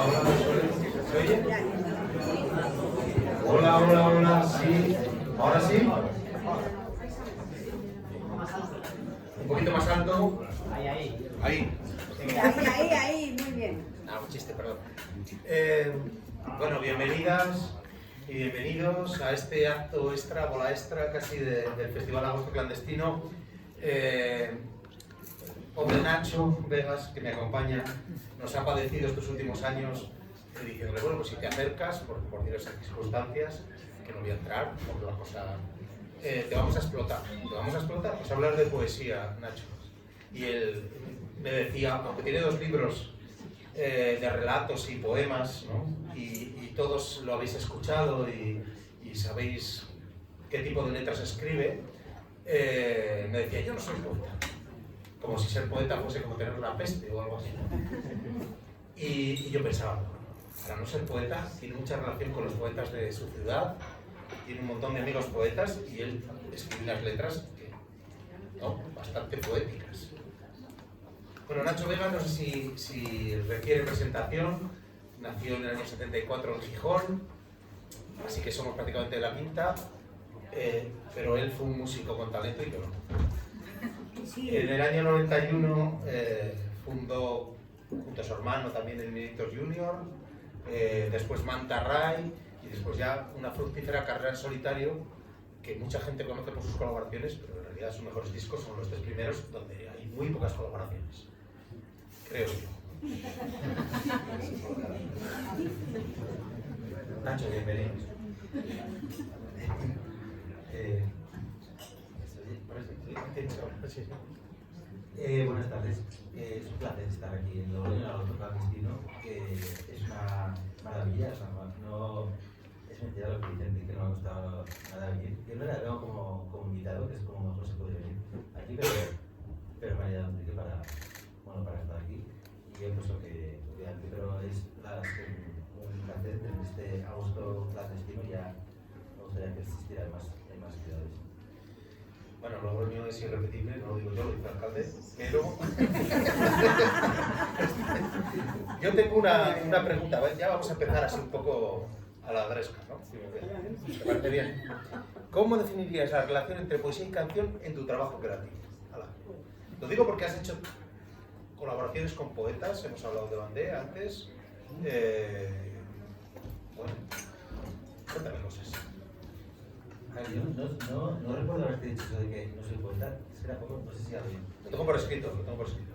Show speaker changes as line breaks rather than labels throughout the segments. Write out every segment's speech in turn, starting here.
hola, ¿se oye? Hola, hola, hola, sí. ¿Ahora sí? Un poquito más alto. Ahí.
Ahí, muy bien.
Ah, un chiste, perdón. Bueno, bienvenidas y bienvenidos a este acto extra, bola extra casi del Festival Agosto Clandestino. Pobre Nacho Vegas, que me acompaña, nos ha padecido estos últimos años diciéndole, bueno, pues si te acercas, por diversas circunstancias, que no voy a entrar, porque la cosa... te vamos a explotar. ¿Te vamos a explotar? Pues hablar de poesía, Nacho. Y él me decía, aunque tiene 2 libros de relatos y poemas, ¿no? y todos lo habéis escuchado y sabéis qué tipo de letras escribe, me decía, yo no soy poeta. Como si ser poeta fuese como tener la peste o algo así. Y yo pensaba, para no ser poeta, tiene mucha relación con los poetas de su ciudad, tiene un montón de amigos poetas y él escribe unas letras que, ¿no? Bastante poéticas. Bueno, Nacho Vega, no sé si requiere presentación, nació en el año 74 en Gijón, así que somos prácticamente de la quinta, pero él fue un músico con talento y yo no. En el año 91 fundó, junto a su hermano, también el Ministros Junior, después Manta Ray y después ya una fructífera carrera en solitario que mucha gente conoce por sus colaboraciones, pero en realidad sus mejores discos son los 3 primeros, donde hay muy pocas colaboraciones, creo yo. Nacho, bienvenido.
Buenas tardes. Es un placer estar aquí en Agosto Clandestino, que es una maravilla. O sea, no es mentira lo que dicen, que no me ha costado nada venir. Yo no la veo como invitado, que es como mejor se puede venir aquí, pero me ha ayudado Enrique para estar aquí. Y yo pues lo que voy aquí, pero es un placer tener este Agosto Clandestino. Ya me gustaría que existiera en más ciudades.
Bueno, luego el mío es irrepetible, no lo digo yo, lo dice el alcalde, pero... Yo tengo una pregunta, ya vamos a empezar así un poco a la gresca, ¿no? ¿Te parece bien? ¿Cómo definirías la relación entre poesía y canción en tu trabajo creativo? Hala. Lo digo porque has hecho colaboraciones con poetas, hemos hablado de Bandé antes. Bueno, cuéntame cosas.
Yo no recuerdo haberte dicho eso de que no soy poeta, es que tampoco, no sé si había.
Lo tengo por escrito, lo tengo por escrito.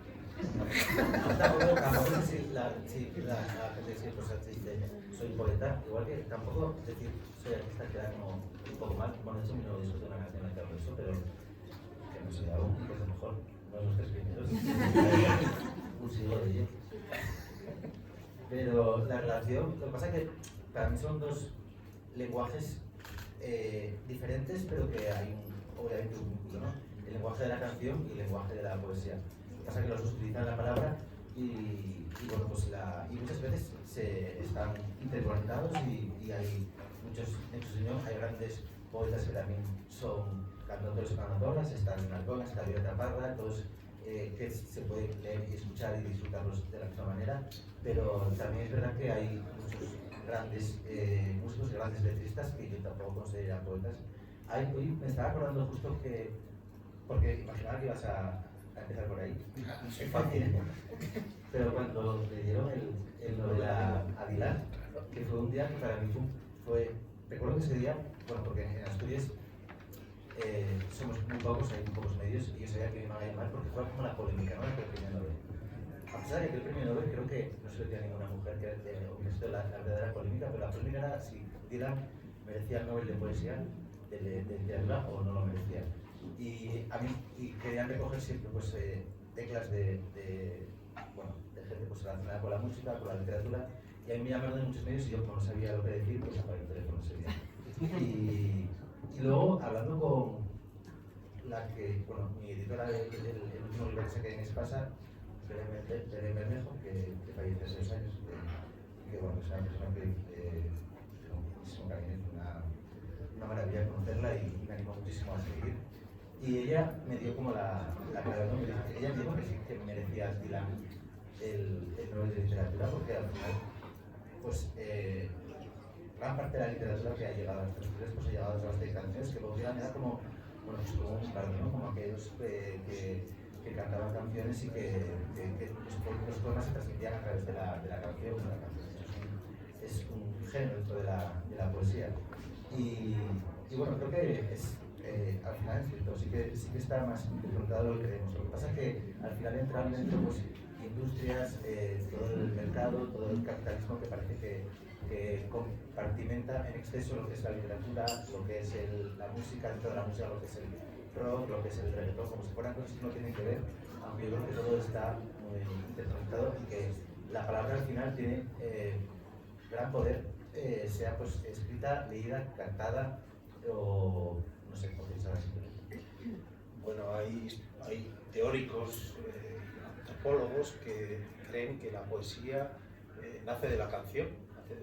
Tampoco sé si la gente dice cosas dice soy poeta, igual que tampoco decir soy artista queda como un poco mal. Bueno, de hecho mi novio de una canción en que hablo de eso, pero que no sé, algo pues a lo mejor no es los 3 primeros, un siglo de ello. Pero la relación, lo que pasa es que para mí son 2 lenguajes diferentes, pero que hay obviamente un vínculo, ¿no? El lenguaje de la canción y el lenguaje de la poesía. Lo que pasa es que los dos utilizan la palabra y bueno, pues y muchas veces se están interconectados y hay muchos años, hay grandes poetas que también son cantautores o cantautoras, están en Arcona, está Violeta Parra, todos que se pueden leer y escuchar y disfrutarlos de la misma manera, pero también es verdad que hay muchos grandes músicos y grandes letristas que yo tampoco consideraría poetas. Hoy me estaba acordando justo que, porque imaginaba que ibas a empezar por ahí,
Soy
fácil, pero cuando le dieron el Nobel a Dylan, que fue un día que para mí recuerdo que ese día, bueno, porque en Asturias somos muy pocos, hay muy pocos medios, y yo sabía que me iban a llamar porque fue como la polémica, ¿no? El premio Nobel. A pesar de que el premio Nobel creo que no se lo tiene ninguna mujer que hubiese la verdadera polémica, pero la polémica era si Dylan merecía el Nobel de Poesía, de literatura, o no lo merecía. Y a mí querían recoger siempre pues, teclas de gente pues, relacionada con la música, con la literatura, y a mí me llamaron de muchos medios y yo como no sabía lo que decir, pues apagué el teléfono ese día. Y luego, hablando con la que, bueno, mi editora del último libro que saqué en Espasa, Belén Bermejo, que falleció hace 2 años, que bueno, es una persona que tengo muchísimo cariño, una maravilla conocerla y me animó muchísimo a seguir. Y ella me dio como la clave, ¿no? Ella dijo que sí que merecía Dylan el Nobel de Literatura, porque al final pues gran parte de la literatura que ha llegado a nuestros tres pues ha llegado a través de canciones que podrían dar como, bueno, pues como un bardo, ¿no? Como aquellos que cantaban canciones y que los poemas se transmitían a través de la canción. La canción es un género dentro de la poesía. Y bueno, creo que es, al final es cierto, sí que está más confrontado de lo que creemos. Lo que pasa es que al final entran dentro pues, industrias, todo el mercado, todo el capitalismo que parece que compartimenta en exceso lo que es la literatura, lo que es la música, dentro de la música lo que es el rock, lo que es el reggaetón, como si fueran cosas que no tienen que ver, aunque yo creo que todo está muy interconectado y que la palabra al final tiene gran poder, sea pues escrita, leída, cantada o no sé cómo pensar así.
Bueno, hay teóricos, antropólogos que creen que la poesía nace de la canción, nace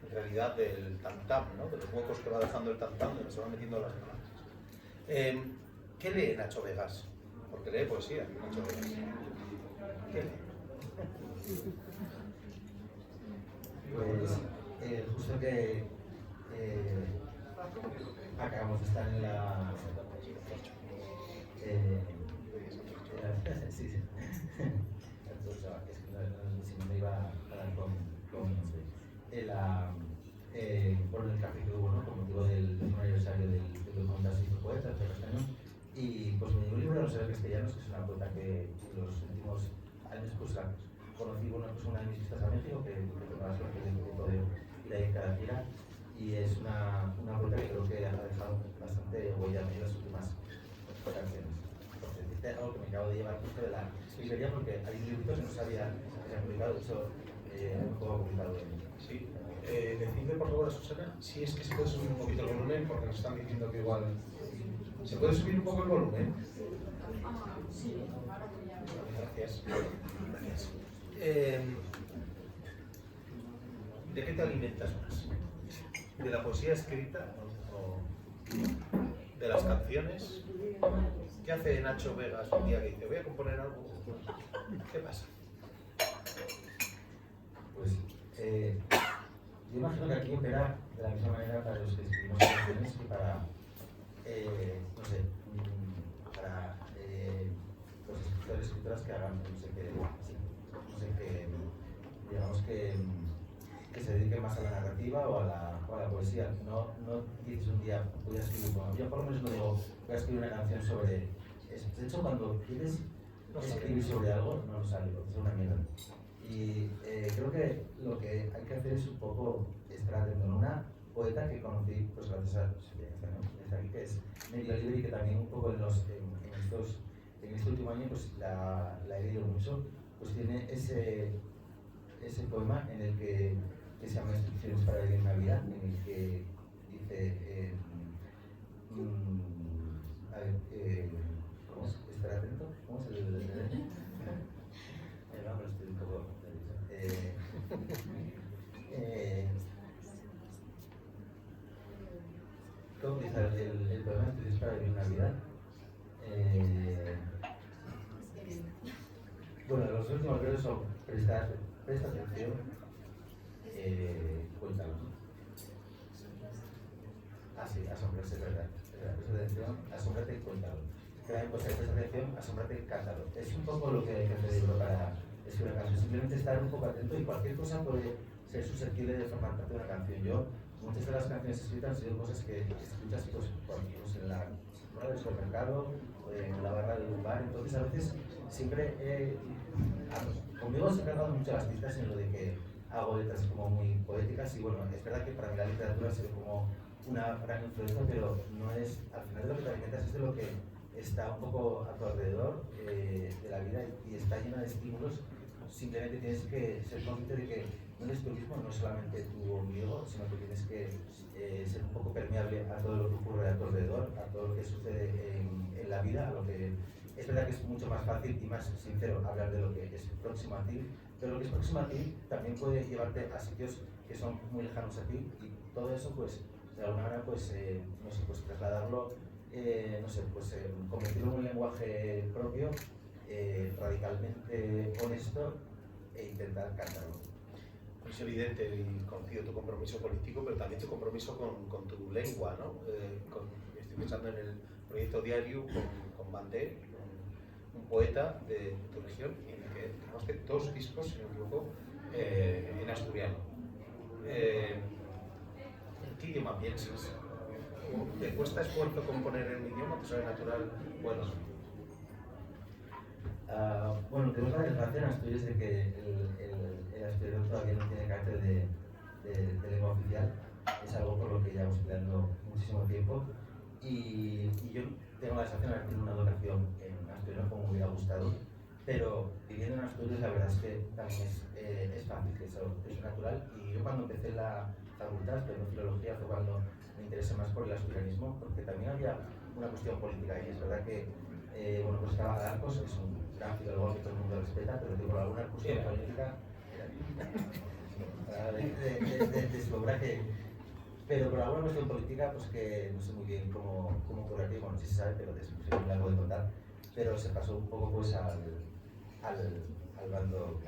en realidad del tam-tam, ¿no? De los huecos que va dejando el tam-tam, donde se van metiendo las palabras. ¿Qué lee Nacho Vegas? Porque lee poesía, Nacho Vegas. ¿Qué lee?
Pues justo que acabamos de estar en la... sí, sí. Entonces, es que si no me iba a dar con por el café que hubo, ¿no? Con motivo del aniversario del documental Se hizo poeta, de Castellano. Y pues me dio un libro de Rosario Castellanos, que es una poeta que en los últimos años pues la conocí, bueno, pues una de mis visitas a México, que tengo la suerte de poder ir ahí en cada gira. Y es una poeta que creo que ha dejado bastante huella en las últimas canciones. Entonces, este es algo que me acabo de llevar justo de la librería porque hay un librito que no sabía que se ha publicado, de hecho, un poco publicado en
Sí. Decidme por favor a Susana si es que se puede subir un poquito el volumen, porque nos están diciendo que igual... ¿Se puede subir un poco el volumen?
Sí.
Gracias. Gracias. ¿De qué te alimentas más? ¿De la poesía escrita o de las canciones? ¿Qué hace Nacho Vegas un día que dice voy a componer algo? ¿Qué pasa?
Pues yo imagino que aquí opera de la misma manera para los que escribimos canciones que para, no sé, para los escritores y escritoras que hagan, no sé qué, digamos que se dediquen más a la narrativa o a la poesía. No dices un día, voy a escribir un poema. Yo por lo menos no digo, voy a escribir una canción sobre eso. De hecho, cuando quieres escribir sobre algo, no sale, porque es una mierda. Y creo que lo que hay que hacer es un poco estar atento. Una poeta que conocí, pues gracias a desde aquí, que es medio libre y que también un poco en este último año pues la he leído mucho, pues tiene ese poema en el que se llama Instrucciones para vivir una vida, en el que dice, a ver, ¿cómo es? Estar atento, ¿cómo es el no, pero estoy un poco ¿cómo utilizar el poema Instrucciones para vivir una vida? Bueno, los últimos versos son presta atención, cuéntalo. Ah, sí, asombrarse, es verdad. Presta atención, asómbrate y cuéntalo. También pues presta atención, asómbrate y cántalo. Es un poco lo que hay que hacer para escribir una canción. Simplemente estar un poco atento y cualquier cosa puede ser susceptible de formar parte de una canción. Yo, muchas de las canciones escritas han sido cosas que escuchas pues en la barra del supermercado, en la barra de un bar. Entonces, a veces siempre conmigo se han cargado mucho las pistas en lo de que hago letras como muy poéticas y bueno, es verdad que para mí la literatura se ve como una gran influencia, pero no es, al final de lo que te alimentas es de lo que está un poco a tu alrededor de la vida y está llena de estímulos. Simplemente tienes que ser consciente de que no eres tú mismo, no es solamente tu ombligo, sino que tienes que ser un poco permeable a todo lo que ocurre a tu alrededor, a todo lo que sucede en la vida, a lo que es verdad que es mucho más fácil y más sincero hablar de lo que es próximo a ti, pero lo que es próximo a ti también puede llevarte a sitios que son muy lejanos a ti y todo eso pues de alguna manera pues no sé, pues trasladarlo, no sé, pues convertirlo en un lenguaje propio, radicalmente honesto e intentar cantarlo.
es evidente y conocido tu compromiso político, pero también tu compromiso con tu lengua, ¿no? Estoy pensando en el proyecto Diario con Bandé, un poeta de tu región, en el que grabaste 2 discos, si no me equivoco, en asturiano. ¿En qué idioma piensas? ¿Te cuesta esfuerzo componer en un idioma? ¿Te sale natural? Bueno.
Bueno, tenemos la desgracia en Asturias de que el asturiano todavía no tiene carácter de lengua oficial. Es algo por lo que llevamos peleando muchísimo tiempo. Y yo tengo la sensación de haber tenido una educación en asturiano como me hubiera gustado, pero viviendo en Asturias la verdad es que también es fácil, que eso es natural. Y yo cuando empecé la facultad, estudiando filología, fue cuando me interesé más por el asturianismo, porque también había una cuestión política y es verdad que bueno, pues estaba Galarcos, que es un gran filólogo que todo el mundo respeta, pero que por alguna cuestión política de su obra pero por alguna cuestión política, pues que no sé muy bien cómo ocurre aquí, bueno, sí se sabe, pero después es muy largo de contar, pero se pasó un poco pues al bando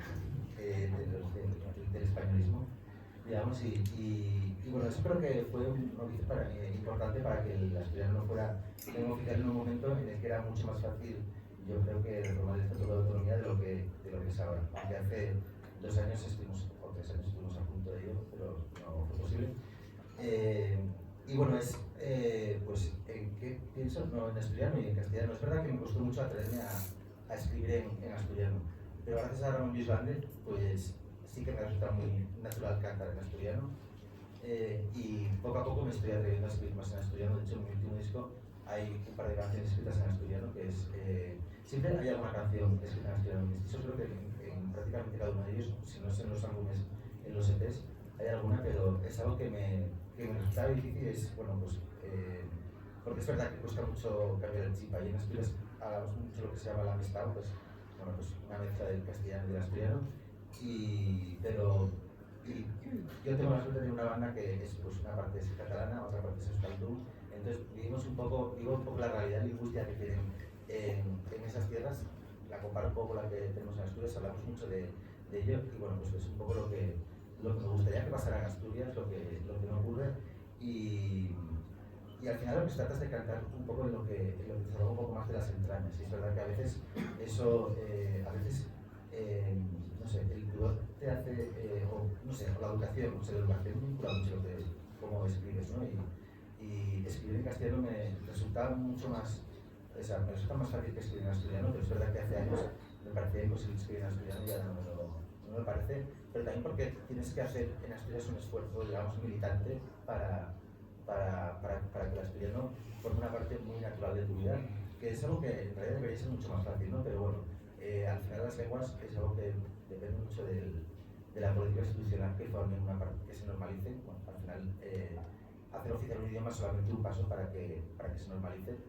del españolismo, digamos, y bueno, eso creo que fue un noticia importante para que el asturiano no fuera lengua oficial en un momento en el que era mucho más fácil, yo creo que reformar el Estatuto de Autonomía de lo que es ahora, aunque hace 2 años estuvimos, o 3 años estuvimos a punto de ello, pero no fue posible. Y bueno, pues, ¿en qué pienso? No, en asturiano y en castellano. Es verdad que me costó mucho atreverme a escribir en asturiano, pero gracias a Ramón Lluís Bande, pues sí que me resulta muy natural cantar en asturiano. Y poco a poco me estoy atreviendo a escribir más en asturiano. De hecho, en mi último disco hay un par de canciones escritas en asturiano, que es... siempre hay alguna canción escrita en asturiano. Yo creo que en prácticamente cada uno de ellos, si no es en los álbumes, en los EPs, hay alguna, pero es algo que me resulta difícil. Es, bueno, pues... porque es verdad que cuesta mucho cambiar el chip. Ahí en Asturias hablamos mucho de lo que se llama la amistad, pues, bueno, pues una mezcla del castellano y del asturiano. Pero yo tengo la suerte de una banda que es, pues, una parte es catalana, otra parte es euskaldun. Entonces vivo un poco la realidad lingüística que tienen en esas tierras, la comparo un poco con la que tenemos en Asturias, hablamos mucho de ello, y bueno, pues es un poco lo que me gustaría que pasara en Asturias, lo que no ocurre, y al final lo que se trata es de cantar un poco en lo que te salga un poco más de las entrañas. Y es verdad que a veces eso, no sé, el pudor te hace, o no sé, o la educación, o sea, la educación vincula mucho lo que, cómo escribes, ¿no? Y escribir en castellano me resulta mucho más, o sea, me resulta más fácil que escribir en asturiano, pero es verdad que hace años me parecía imposible escribir en asturiano y ya no me parece, pero también porque tienes que hacer en Asturias un esfuerzo, digamos, militante para que el asturiano forme una parte muy natural de tu vida, que es algo que en realidad debería ser mucho más fácil, ¿no? Pero bueno, al final las lenguas es algo que depende mucho de la política institucional que formen una parte, que se normalice. Bueno, al final hacer oficial un idioma es solamente un paso para que se normalice,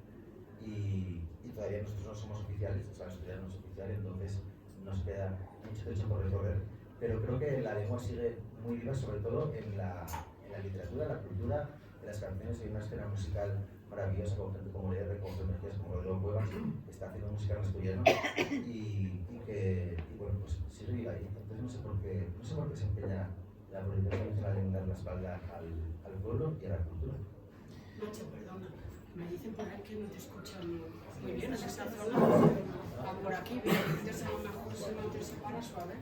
y todavía nosotros no somos oficiales, o sea, el asturiano no es oficial, entonces nos queda mucho trecho por recorrer, pero creo que la lengua sigue muy viva, sobre todo en la literatura, la cultura, en las canciones. Hay una escena musical maravillosa con gente como Lea, con energías como Rodrigo Cuevas, que está haciendo música en asturiano y bueno, pues sigue viva ahí. Entonces no sé por qué se empeña la política tradicional en dar la espalda al pueblo y a la cultura.
Nacho, perdona, me dicen por ahí que no te escuchan muy bien en esa zona. Por aquí, bien, entonces a lo mejor si no te separas suave.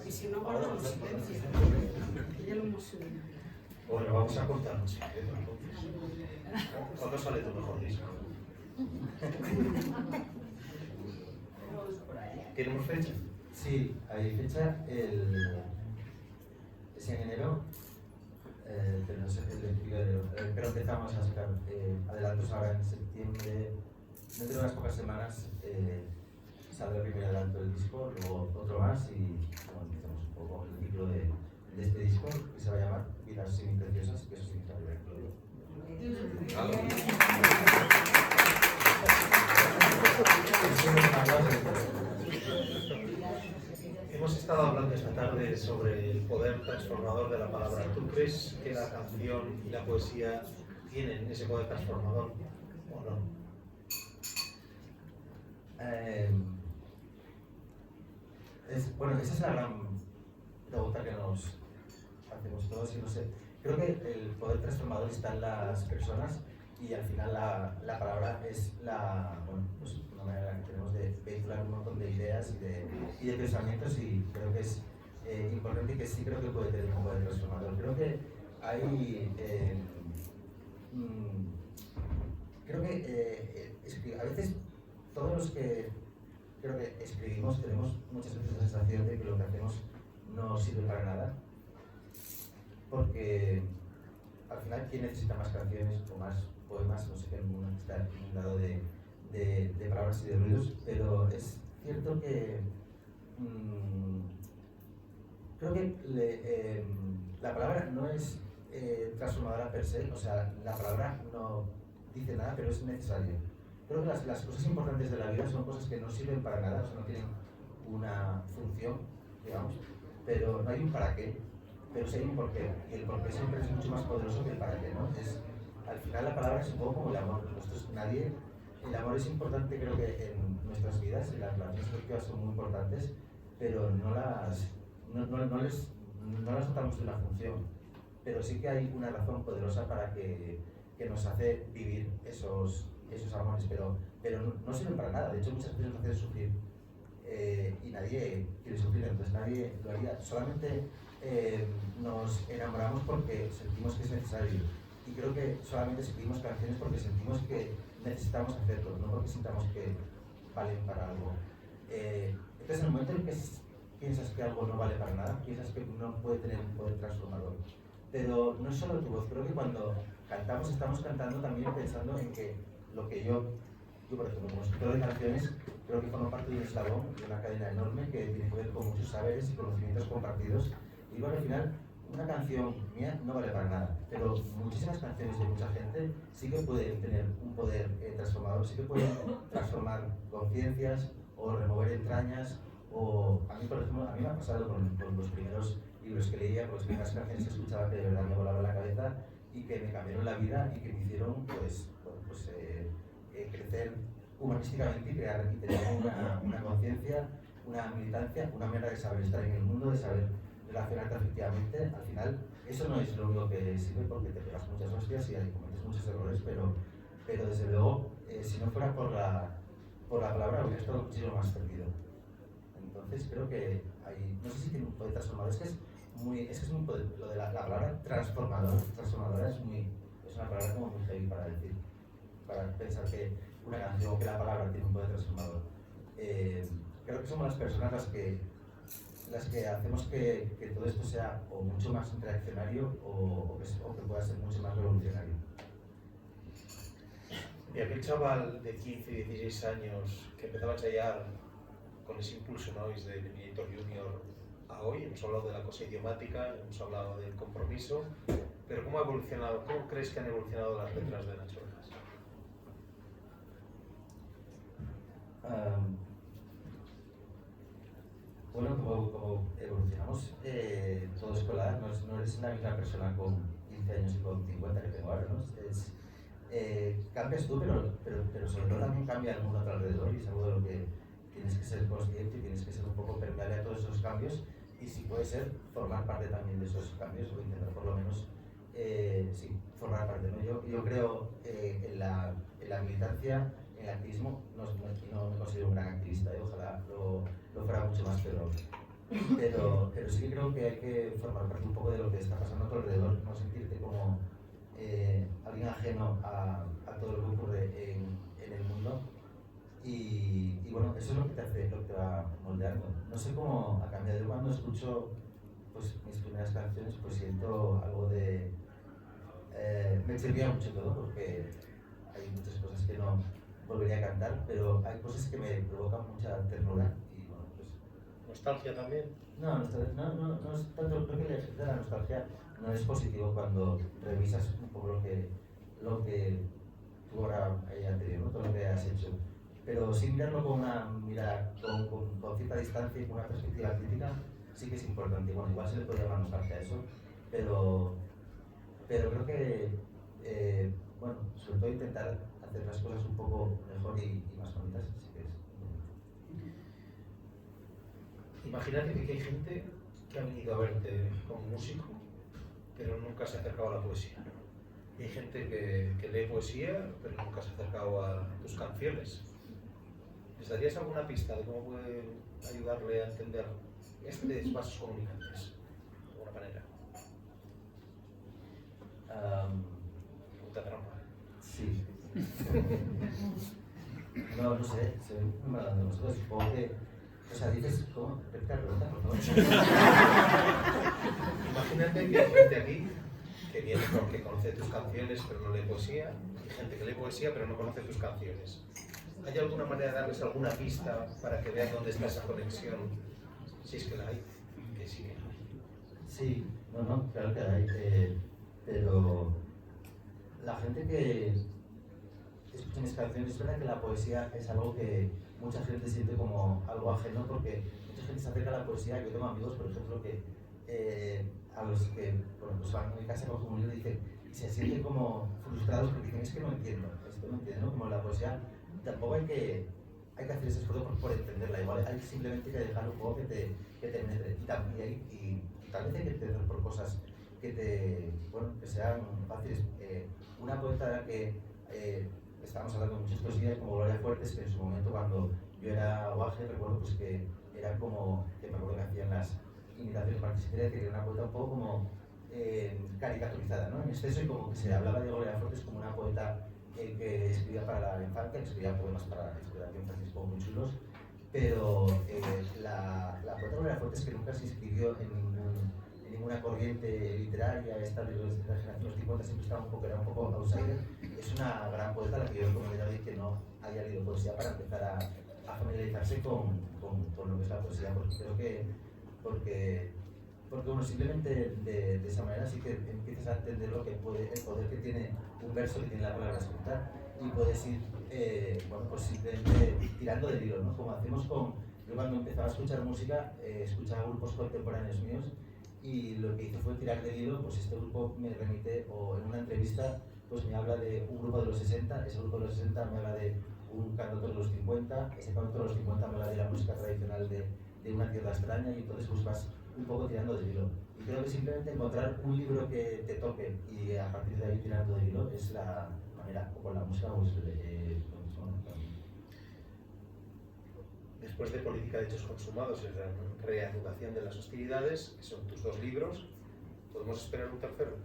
Y si no, guardamos silencio. Ya lo hemos subido.
Bueno, vamos a cortar un secreto entonces. ¿Cuándo sale tu mejor disco? ¿Tenemos fecha?
Sí, hay fecha, es en enero, pero no sé, el 25 de enero. Pero empezamos a sacar adelantos ahora en septiembre. Dentro de unas pocas semanas saldrá el primer adelanto del disco, luego otro más, y bueno, empezamos un poco el ciclo de este disco, que se va a llamar Vidas Semipreciosas, que eso significa
Hemos estado hablando esta tarde sobre el poder transformador de la palabra. ¿Tú crees que la canción y la poesía tienen ese poder transformador o no?
Bueno, esa es la gran pregunta que nos hacemos todos y no sé. Creo que el poder transformador está en las personas y al final la palabra es pues una manera que tenemos de vehicular un montón de ideas y de pensamientos y creo que es importante y que sí creo que puede tener un poder transformador. Creo que hay... creo que a veces todos los que creo que escribimos tenemos muchas veces la sensación de que lo que hacemos no sirve para nada porque al final ¿quién necesita más canciones o más poemas? No sé qué, el mundo está inundado de palabras y de ruidos, pero es cierto que creo que la palabra no es transformadora per se, o sea, la palabra no dice nada, pero es necesario. Creo que las cosas importantes de la vida son cosas que no sirven para nada, o sea, no tienen una función, digamos, pero no hay un para qué, pero sí hay un por qué, y el por qué siempre es mucho más poderoso que el para qué, ¿no? Al final la palabra es un poco como el amor, el amor es importante creo que en nuestras vidas, y las relaciones afectivas son muy importantes, pero no las dotamos de una función, pero sí que hay una razón poderosa para que nos hace vivir esos amores, pero no sirven para nada, de hecho muchas veces nos hacen sufrir y nadie quiere sufrir, entonces nadie lo haría, solamente nos enamoramos porque sentimos que es necesario y creo que solamente escribimos canciones porque sentimos que necesitamos hacerlo, no porque sintamos que valen para algo. Entonces en el momento en que piensas que algo no vale para nada, piensas que no puede tener un poder transformador. Pero no es solo tu voz, creo que cuando cantamos estamos cantando también pensando en que lo que yo por ejemplo, como escritor de canciones, creo que formo parte de un eslabón, de una cadena enorme que tiene que ver con muchos saberes y conocimientos compartidos. Y bueno, al final, una canción mía no vale para nada, pero muchísimas canciones de mucha gente sí que pueden tener un poder transformador, sí que pueden transformar conciencias o remover entrañas. O a mí, por ejemplo, a mí me ha pasado con los primeros libros que leía, con las primeras canciones que escuchaba que de verdad me volaban la cabeza y que me cambiaron la vida y que me hicieron crecer humanísticamente y tener una conciencia, una militancia, una manera de saber estar en el mundo, de saber relacionarte afectivamente. Al final, eso no es lo único que sirve porque te pegas muchas hostias y cometes muchos errores, pero desde luego, si no fuera por la palabra, hubiera estado muchísimo más perdido. Entonces, creo que no sé si tiene un poder transformador, es muy poder, lo de la palabra transformadora es una palabra como muy heavy para decir. Para pensar que una canción o que la palabra tiene un poder transformador. Creo que somos las personas las que hacemos que todo esto sea o mucho más reaccionario o que pueda ser mucho más revolucionario.
Y aquel chaval de 15 y 16 años que empezaba a ensayar con ese impulso, ¿no? Desde Minator Junior a hoy, hemos hablado de la cosa idiomática, hemos hablado del compromiso, pero ¿cómo ha evolucionado? ¿Cómo crees que han evolucionado las letras de Nacho Vegas?
Bueno, como evolucionamos todo escolar, no eres la misma persona con 15 años y con 50 que tengo ahora, ¿no? Cambias tú, pero sobre todo también cambia el mundo a tu alrededor y es algo de lo que tienes que ser consciente y tienes que ser un poco permeable a todos esos cambios y si puede ser, formar parte también de esos cambios o intentar por lo menos, sí, formar parte, ¿no? Yo creo en la militancia, en el activismo, no me considero un gran activista, ojalá lo fuera mucho más, pero sí que creo que hay que formar parte un poco de lo que está pasando a tu alrededor, no sentirte como alguien ajeno a todo lo que ocurre en el mundo y bueno, eso es lo que te va moldeando. No sé cómo ha cambiado. Yo cuando escucho pues, mis primeras canciones pues siento algo de... me chirría mucho todo porque hay muchas cosas que no volvería a cantar, pero hay cosas que me provocan mucha ternura y bueno, pues...
¿Nostalgia también?
No es tanto, creo que el efecto de la nostalgia no es positivo cuando revisas un poco lo que tú ahora anterior, ¿no? Todo lo que has hecho. Pero sin mirarlo con una mirada, con cierta distancia y con una perspectiva crítica, sí que es importante. Bueno, igual se le puede llamar nostalgia a eso, pero creo que, bueno, sobre todo intentar hacer las cosas un poco mejor y más bonitas, sí que es.
Imagínate que hay gente que ha venido a verte como músico pero nunca se ha acercado a la poesía. Y hay gente que lee poesía, pero nunca se ha acercado a tus canciones. ¿Les darías alguna pista de cómo puede ayudarle a entender estos vasos comunicantes? De alguna manera. Pregunta trampa.
Sí. No sé, soy muy mal de nosotros. Supongo que. O sea, dices, ¿cómo? Repite la pregunta, por favor.
Imagínate que hay gente aquí que viene porque conoce tus canciones pero no lee poesía, y gente que lee poesía pero no conoce tus canciones. ¿Hay alguna manera de darles alguna pista para que vean dónde está esa conexión? Si es que la hay, que sí que la hay.
Sí, no, claro que hay, pero la gente que escucha mis canciones, es verdad que la poesía es algo que mucha gente siente como algo ajeno, porque mucha gente se acerca a la poesía. Yo tengo amigos, por ejemplo, que a los que pues van a mi casa con un libro y dicen, y se sienten como frustrados porque dicen, es que no entiendo, esto no entiendo, ¿no? Como la poesía, tampoco hay que hacer ese esfuerzo por entenderla, igual hay simplemente que dejar un poco que te penetre, y tal vez hay que entender por cosas que sean fáciles. Una poeta que estábamos hablando de muchas poesías como Gloria Fuertes, que en su momento cuando yo era guaje, recuerdo pues que era como, que me acuerdo que hacían las imitaciones para que era una poeta un poco como caricaturizada, ¿no? En exceso, y como que se hablaba de Gloria Fuertes como una poeta que escribía para la infancia, que escribía poemas para la inspiración Francisco muy chulos, pero la poeta Gloria Fuertes, que nunca se inscribió en ninguna corriente literaria, esta de los generaciones 50 siempre estaba era un poco outsider. Es una gran poeta a la que yo recomendaría a alguien que no haya leído poesía para empezar a familiarizarse con lo que es la poesía, porque creo que porque bueno, simplemente de esa manera sí que empiezas a entender lo que el poder que tiene un verso, que tiene la palabra escrita, y puedes ir pues simplemente tirando del hilo, ¿no? Como hacemos yo cuando empezaba a escuchar música, escuchaba grupos contemporáneos míos, y lo que hice fue tirar del hilo. Pues este grupo me remite, o en una entrevista pues me habla de un grupo de los 60, ese grupo de los 60 me habla de un cantautor de los 50, ese cantautor de los 50 me habla de la música tradicional de una tierra extraña, y entonces pues vas un poco tirando del hilo. Y creo que simplemente encontrar un libro que te toque y a partir de ahí tirando del hilo es la manera, o con la música pues lo mismo.
Después de Política de Hechos Consumados y Reanudación de las Hostilidades, que son tus dos libros, ¿podemos esperar un tercero?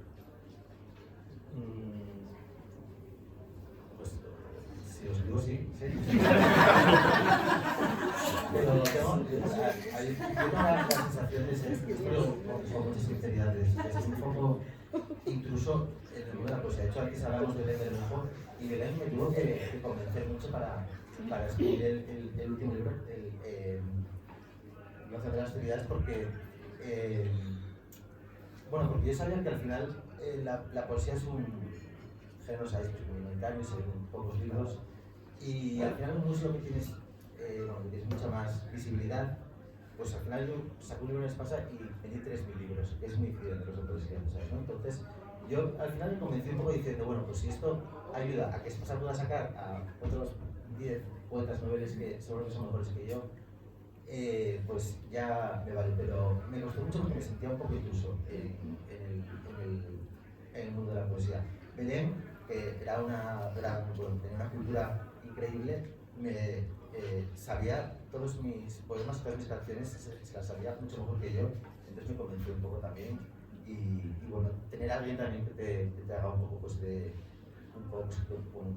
Pues si os digo sí. Pero yo tengo la sensación de ser, con mucha sinceridad, es un poco intruso en el mundo de la poesía. De hecho, antes hablamos de Belén del Lujo, y Belén me tuvo que convencer mucho para escribir el último libro, Gracias de las Hostilidades, porque porque yo sabía que al final la poesía es un género, sabéis, muy minoritario, y se ven pocos libros, y al final un museo que tienes mucha más visibilidad. Pues al final yo saco un libro en Espasa y vendí 3.000 libros, que es muy difícil entre los autores y ¿sabes? ¿No? Entonces yo al final me convencí un poco diciendo, bueno, pues si esto ayuda a que Espasa pueda sacar a otros 10 poetas noveles que seguro que son mejores que yo, pues ya me vale. Pero me costó mucho porque me sentía un poco intruso en el mundo de la poesía. Belén, que tenía una cultura increíble, sabía todos mis poemas, todas mis canciones, se las sabía mucho mejor que yo, entonces me convenció un poco también. Y bueno, tener a alguien también que te haga un poco pues que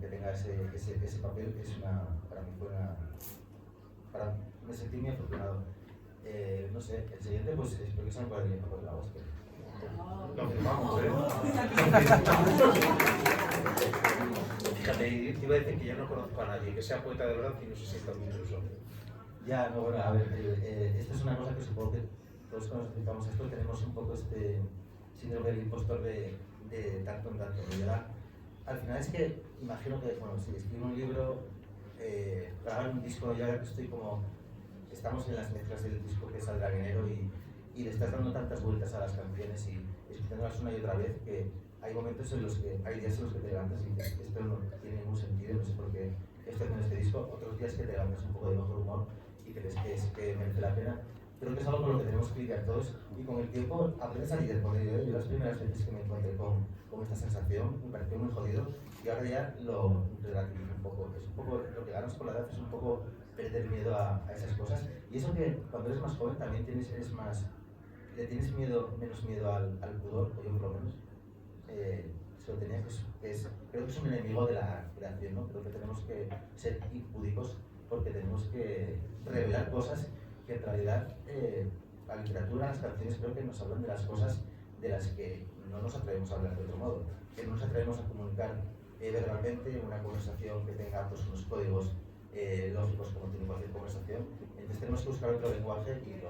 tenga ese papel, para mí fue me sentí muy afortunado. No sé, el siguiente pues espero que sea un cuadrillo por la hostia.
Lo firmamos, Fíjate, te iba a decir que yo no conozco a nadie que sea poeta de verdad y no se sienta muy intruso.
Ya, no, bueno, a ver, esto es una cosa que supongo que todos cuando nos dedicamos a esto tenemos un poco este síndrome del impostor de tanto en tanto. Y ahora, al final es que imagino que, bueno, si escribo un libro, grabar un disco, ya que estamos en las mezclas del disco que saldrá en enero, y le estás dando tantas vueltas a las canciones y escuchándolas una y otra vez, que hay momentos en los que, hay días en los que te levantas y dices, esto no tiene ningún sentido, no sé por qué estoy haciendo este disco. Otros días que te levantas un poco de mejor humor y crees que merece la pena. creo que es algo con lo que tenemos que lidiar todos y con el tiempo aprendes a lidiar con ello. Yo las primeras veces que me encontré con esta sensación me pareció muy jodido y ahora ya lo relativizo un poco. Es un poco lo que ganas con la edad, es un poco perder miedo a esas cosas. Y eso que cuando eres más joven también le tienes menos miedo al pudor, o yo por lo menos. Se lo tenía creo que es un enemigo de la creación, ¿no? Creo que tenemos que ser impúdicos porque tenemos que revelar cosas que en realidad la literatura, las canciones creo que nos hablan de las cosas de las que no nos atrevemos a hablar de otro modo, que no nos atrevemos a comunicar verbalmente en una conversación que tenga pues, unos códigos lógicos como tiene cualquier conversación. Entonces tenemos que buscar otro lenguaje y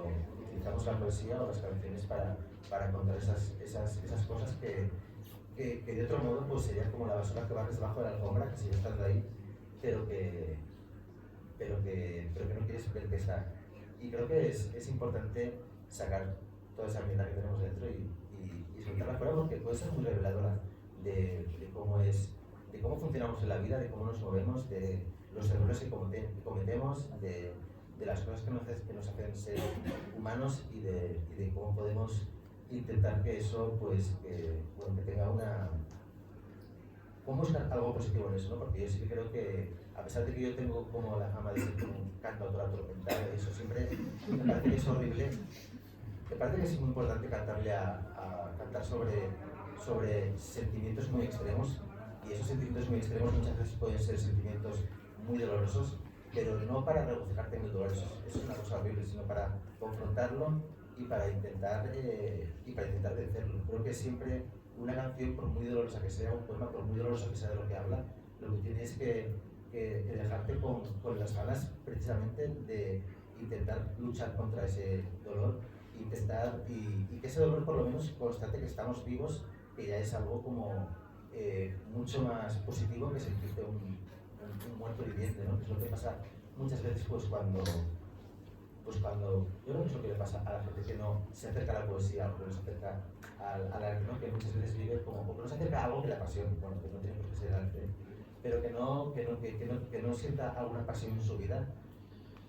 utilizamos la poesía o las canciones para contar esas cosas que de otro modo pues sería como la basura que barres debajo de la alfombra, que sigue estando ahí, pero que no quieres ver que está. Y creo que es importante sacar toda esa mierda que tenemos dentro y soltarla fuera porque puede ser muy reveladora de cómo funcionamos en la vida, de cómo nos movemos, de los errores que cometemos, de las cosas que nos hacen ser humanos y de cómo podemos intentar que eso, pues, que tenga cómo buscar algo positivo en eso, ¿no? Porque yo sí que creo que, a pesar de que yo tengo como la fama de ser un cantautor atormentado, eso siempre me parece que es horrible. Me parece que es muy importante cantar sobre sentimientos muy extremos, y esos sentimientos muy extremos muchas veces pueden ser sentimientos muy dolorosos, pero no para regocijarte en el dolor, eso es una cosa horrible, sino para confrontarlo y para intentar vencerlo. Creo que siempre una canción, por muy dolorosa que sea, un poema, por muy doloroso que sea de lo que habla, lo que tienes que dejarte con las ganas precisamente de intentar luchar contra ese dolor y que ese dolor por lo menos constate que estamos vivos, que ya es algo como mucho más positivo que sentirte un muerto viviente, ¿no? Que es lo que pasa muchas veces pues cuando yo creo que es lo que le pasa a la gente que no se acerca a la poesía o que no se acerca al arte, ¿no? Que muchas veces vive como, o que no se acerca a algo que le apasione, bueno, que no tiene por qué ser arte, pero que no sienta alguna pasión en su vida.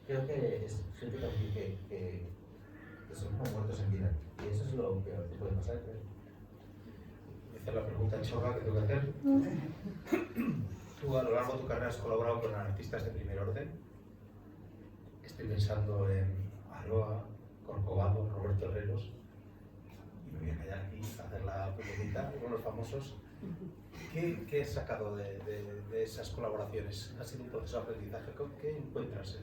Creo que es gente también que son como muertos en vida, y eso es lo que puede pasar, creo.
Esta es la pregunta chorra que tengo que hacer. Tú a lo largo de tu carrera has colaborado con artistas de primer orden. Estoy pensando en Aroa, Corcovado, Roberto Herreros, y me voy a callar aquí a hacer la pequeñita con los famosos. ¿Qué has sacado de esas colaboraciones? ¿Ha sido un proceso de aprendizaje? ¿Qué encuentras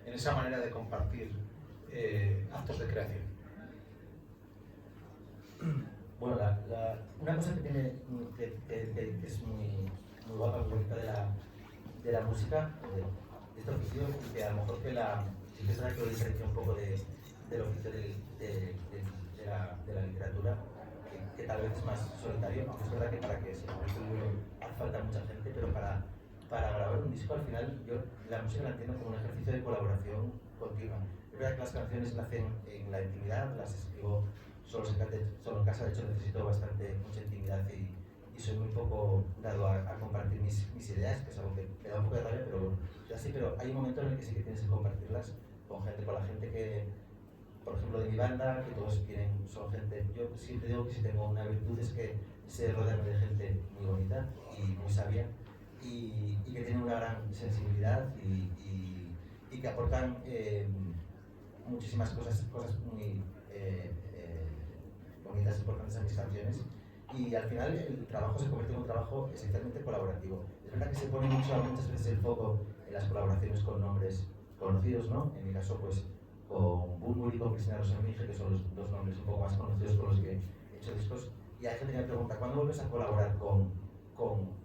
en esa manera de compartir actos de creación?
Bueno, una cosa que tiene que es muy guapa, muy bonita de la música, de este oficio, y que a lo mejor sí que es verdad que lo diferencia un poco del oficio de la literatura, que tal vez es más solitario, aunque es verdad que para que se publique un libro hace falta mucha gente, pero para grabar un disco al final yo la música la entiendo como un ejercicio de colaboración continua. Es verdad que las canciones nacen en la intimidad, las escribo solo en casa, de hecho necesito mucha intimidad y soy muy poco dado a compartir mis ideas, que es algo que me da un poco de rabia, pero bueno, ya sí, pero hay un momento en el que sí que tienes que compartirlas con la gente que, por ejemplo, de mi banda, que todos son gente, yo siempre digo que si tengo una virtud es que sé rodearme de gente muy bonita y muy sabia y que tienen una gran sensibilidad y que aportan muchísimas cosas muy bonitas, importantes a mis canciones, y al final el trabajo se convierte en un trabajo esencialmente colaborativo. Es verdad que se pone muchas veces el foco en las colaboraciones con nombres conocidos, ¿no? En mi caso, pues, con Bunbury y con Cristina Rosenvinge, que son los dos nombres un poco más conocidos con los que he hecho discos, y hay gente que me pregunta, ¿cuándo vuelves a colaborar con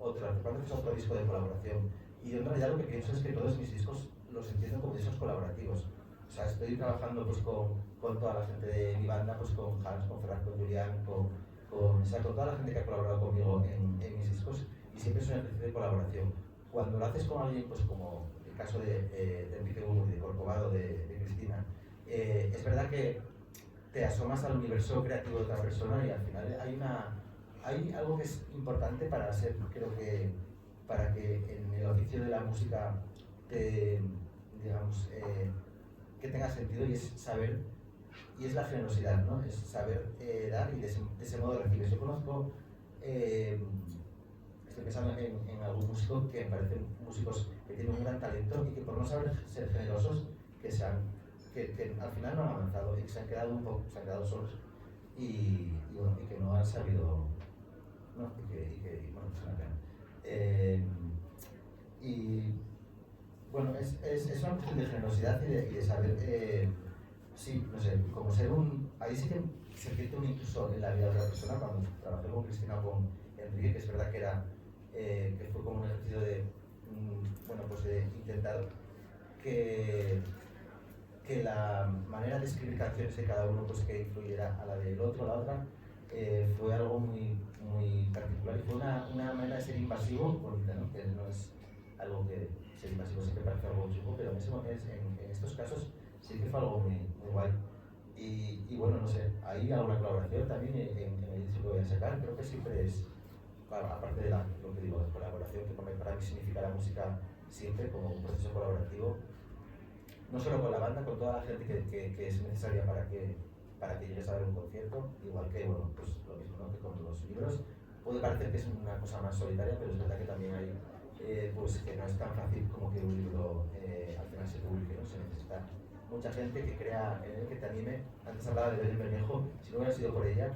otro? ¿Cuándo haces otro disco de colaboración? Y yo en realidad lo que pienso es que todos mis discos los entiendo como discos colaborativos. O sea, estoy trabajando pues con toda la gente de mi banda, pues con Hans, con Ferran, con Julián, con toda la gente que ha colaborado conmigo en mis discos, y siempre es un ejercicio de colaboración. Cuando lo haces con alguien, pues como el caso de Enrique Bunbury, de Corcovado, de Cristina, es verdad que te asomas al universo creativo de otra persona y al final hay algo que es importante para que en el oficio de la música te que tenga sentido y es saber, y es la generosidad, ¿no? Es saber dar y de ese modo recibes. Yo conozco, estoy pensando en algún músico que me parecen músicos que tienen un gran talento y que por no saber ser generosos, que al final no han avanzado y que se han quedado solos bueno, y que no han sabido, ¿no? Bueno, es una pena. Y bueno, es una cuestión de generosidad y de saber, sí, no sé, como ser ahí sí que se siente un intruso en la vida de otra persona. Cuando trabajé con Cristina o con Enrique, que es verdad que fue como un ejercicio de, bueno, pues de intentar que la manera de escribir canciones de cada uno pues que influyera a la del otro, la otra, fue algo muy, muy particular y fue una manera de ser invasivo bonita, ¿no? Que no es algo que ser invasivo siempre parece algo chulo, pero en estos casos sí que fue algo muy, muy guay. Y bueno, no sé, hay alguna colaboración también en el disco que voy a sacar. Creo que siempre es, claro, aparte de lo que digo, de colaboración, que para mí significa la música siempre como un proceso colaborativo, no solo con la banda, con toda la gente que es necesaria para que llegues a ver un concierto, igual que, bueno, pues lo mismo, ¿no? Que con los libros. Puede parecer que es una cosa más solitaria, pero es verdad que también hay, pues que no es tan fácil como que un libro al final se publique, ¿no? Se necesita mucha gente que crea en él, que te anime. Antes hablaba de Belén Bermejo, si no hubiera sido por ella,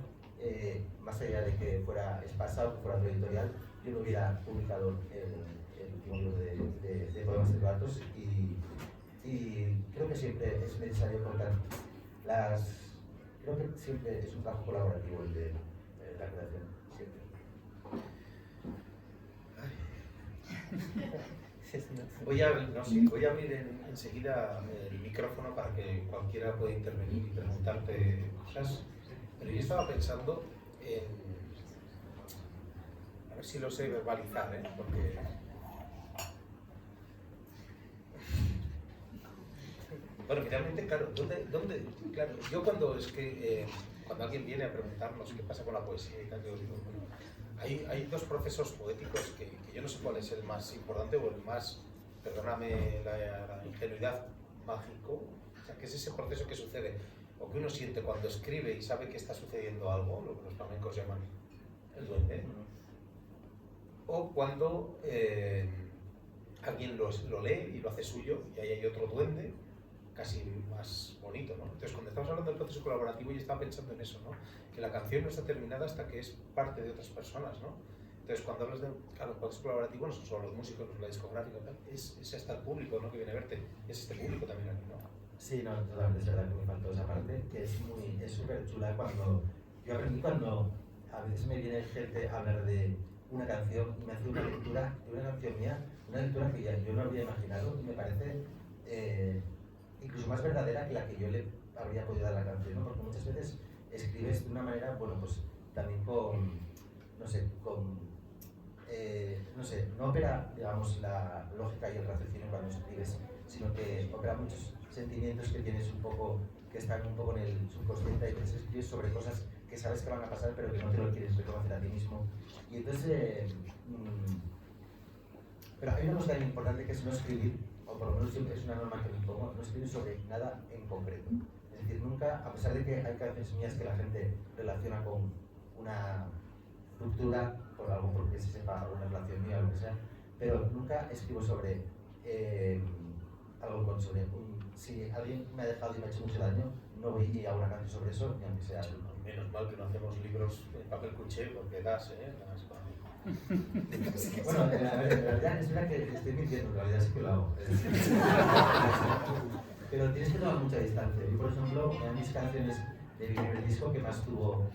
más allá de que fuera Espasa o que fuera otro editorial, yo no hubiera publicado el último libro de poemas de relatos y creo que siempre es necesario contar creo que siempre es un trabajo colaborativo el de la creación, siempre.
Voy a abrir enseguida el micrófono para que cualquiera pueda intervenir y preguntarte cosas, pero yo estaba pensando en, a ver si lo sé verbalizar, porque bueno, finalmente, claro, claro, yo cuando alguien viene a preguntarnos qué pasa con la poesía y tal, yo digo, bueno, hay dos procesos poéticos que yo no sé cuál es el más importante o el más, perdóname la ingenuidad, mágico, o sea, que es ese proceso que sucede o que uno siente cuando escribe y sabe que está sucediendo algo, lo que los flamencos llaman el duende, o cuando alguien lo lee y lo hace suyo y ahí hay otro duende casi más bonito, ¿no? Entonces, cuando estamos hablando del proceso colaborativo, yo estaba pensando en eso, ¿no? Que la canción no está terminada hasta que es parte de otras personas, ¿no? Entonces, cuando hablas de proceso colaborativo, no son solo los músicos, no es la discográfica, tal, es hasta el público, ¿no? Que viene a verte, es este público también aquí, ¿no?
Sí, no, totalmente, es verdad que me faltó esa parte, que es súper chula yo aprendí cuando a veces me viene gente a hablar de una canción y me hace una lectura de una canción mía, una lectura que yo no habría imaginado y me parece incluso más verdadera que la que yo le habría podido dar a la canción, ¿no? Porque muchas veces escribes de una manera, bueno, pues también no opera, digamos, la lógica y el raciocinio cuando escribes, sino que opera muchos sentimientos que están un poco en el subconsciente y que escribes sobre cosas que sabes que van a pasar pero que no te lo quieres reconocer a ti mismo. Y entonces, pero hay una cosa muy importante que es no escribir, o por lo menos es una norma que me impongo, no escribir sobre nada en concreto. Es decir, nunca, a pesar de que hay canciones mías que la gente relaciona con una ruptura, por algo porque se sepa alguna relación mía o lo que sea, pero nunca escribo sobre algo si alguien me ha dejado y me ha hecho mucho daño, no voy y hago una canción sobre eso, ni aunque sea algo.
Menos mal que no hacemos libros en papel cuché, porque das,
Bueno, en realidad es verdad que estoy mintiendo, en realidad sí que lo hago. Pero tienes que tomar mucha distancia. Yo, por ejemplo, en mis canciones de mi primer disco que tuvo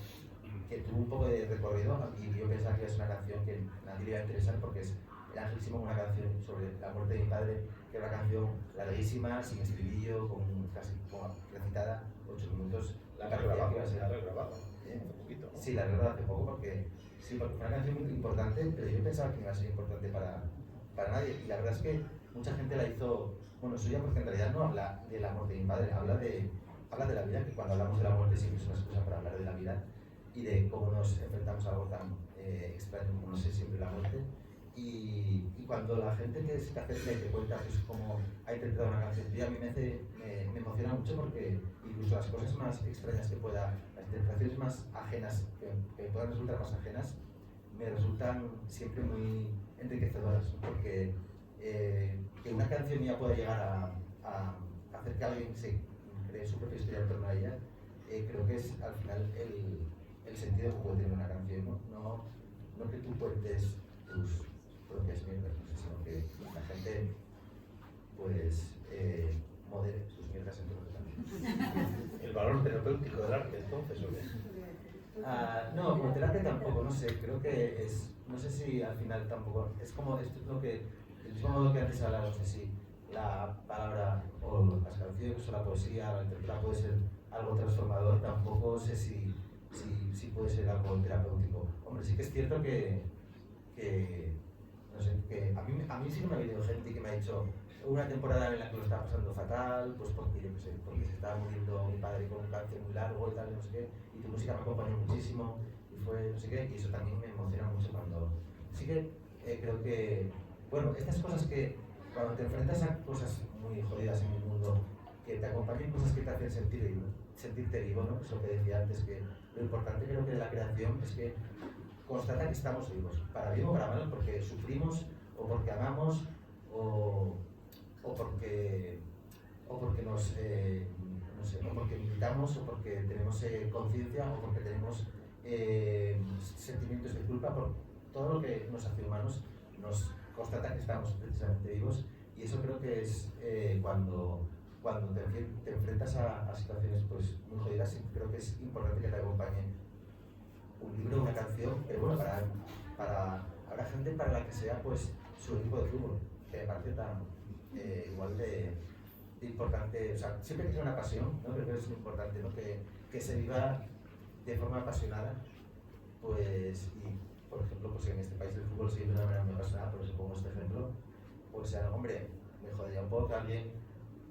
un poco de recorrido, y yo pensaba que es una canción que nadie le iba a interesar porque era Angelísimo, una canción sobre la muerte de mi padre, que era una canción larguísima, sin estribillo, casi recitada, 8 minutos.
La has regrabado,
Sí, la he regrabado hace poco porque fue una canción muy importante, pero yo pensaba que no iba a ser importante para nadie. Y la verdad es que mucha gente la hizo, bueno, suya, porque en realidad no habla de la muerte de mi padre, habla de la vida, que cuando hablamos de la muerte siempre es una excusa para hablar de la vida y de cómo nos enfrentamos a algo tan extraño como, no sé, siempre la muerte. y cuando la gente que se te acerca y te cuenta pues, cómo ha interpretado una canción, a mí me emociona mucho porque incluso las cosas más extrañas que pueda, las interpretaciones más ajenas, que puedan resultar más ajenas, me resultan siempre muy enriquecedoras, ¿no? Porque que una canción mía pueda llegar a hacer que alguien se cree su propia historia en torno a ella, creo que es al final el sentido que puede tener una canción, ¿no? No que tú cuentes tus propias mierdas, sino que la gente pues modere sus mierdas en tu también.
El valor terapéutico del arte, entonces, ¿o qué?
No, como terapia tampoco, no sé, creo que es, no sé si al final tampoco, es como, esto es lo que, el mismo modo que antes hablaba, no sé si la palabra o las canciones o la poesía, la literatura puede ser algo transformador, tampoco sé si puede ser algo terapéutico. Hombre, sí que es cierto que no sé, que a mí sí que me ha venido gente que me ha dicho una temporada en la que lo estaba pasando fatal, pues porque yo qué sé, porque se estaba muriendo mi padre con un cáncer muy largo y tal, no sé qué, y tu música me acompañó muchísimo, y fue no sé qué, y eso también me emociona mucho cuando... Sí que creo que, bueno, estas cosas que cuando te enfrentas a cosas muy jodidas en el mundo, que te acompañen cosas que te hacen sentirte vivo, ¿no? Es lo que decía antes, que lo importante creo que de la creación es que constata que estamos vivos, para bien o para mal, porque sufrimos, o porque amamos, o porque nos, no sé, o porque militamos, o porque tenemos conciencia, o porque tenemos sentimientos de culpa, por todo lo que nos hace humanos, nos constata que estamos precisamente vivos, y eso creo que es cuando te enfrentas a situaciones pues, muy jodidas, creo que es importante que te acompañe un libro, una canción, pero bueno, habrá gente para la que sea pues su equipo de fútbol, que me parece tan igual de importante, o sea, siempre que sea una pasión, ¿no? Creo que es muy importante, ¿no? Que se viva de forma apasionada, pues, y por ejemplo, pues en este país el fútbol se vive de una manera muy apasionada, pero si pongo este ejemplo, pues hombre, me jodería un poco que alguien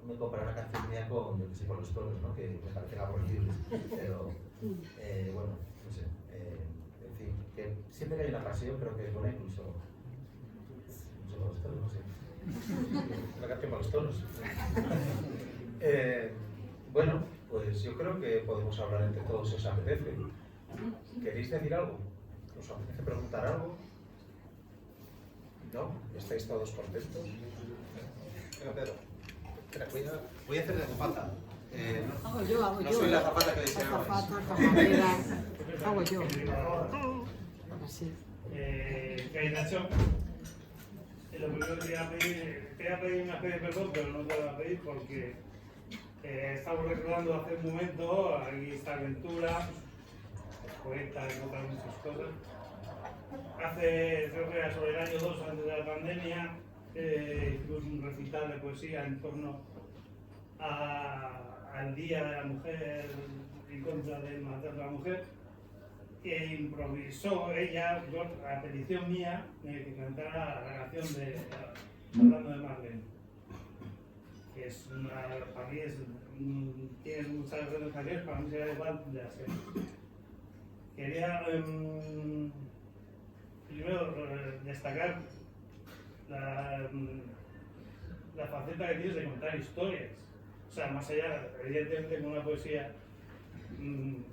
me comprara una canción mía con, yo que sé, con los toros, ¿no? Que me parecen aborrecibles, pero bueno, no sé, en fin, que siempre que hay una pasión creo que es buena, incluso con los toros, no sé.
La canción para los toros. Bueno, pues yo creo que podemos hablar entre todos si os apetece. ¿Queréis decir algo? ¿Os apetece preguntar algo? ¿No? ¿Estáis todos contentos? Venga, Pedro. Espera, voy a hacer de zapata.
Hago yo.
No soy la zapata que deseabais.
Zapata, camarera. Hago yo. Así.
¿Qué hay, Nacho? Lo primero que te voy a pedir una especie de perdón, pero no te lo voy a pedir porque estamos recordando hace un momento, aquí esta aventura, poeta, otras muchas cosas. Creo que era sobre el año 2 antes de la pandemia, hicimos un recital de poesía en torno al Día de la Mujer, en contra del maltrato de la mujer, que improvisó ella, a petición mía, que cantara la canción de Hablando de Marlene, que es para mí tiene muchas grandes canciones, para mí sería igual de hacer. Quería primero destacar la faceta que tienes de contar historias, o sea, más allá, evidentemente con una poesía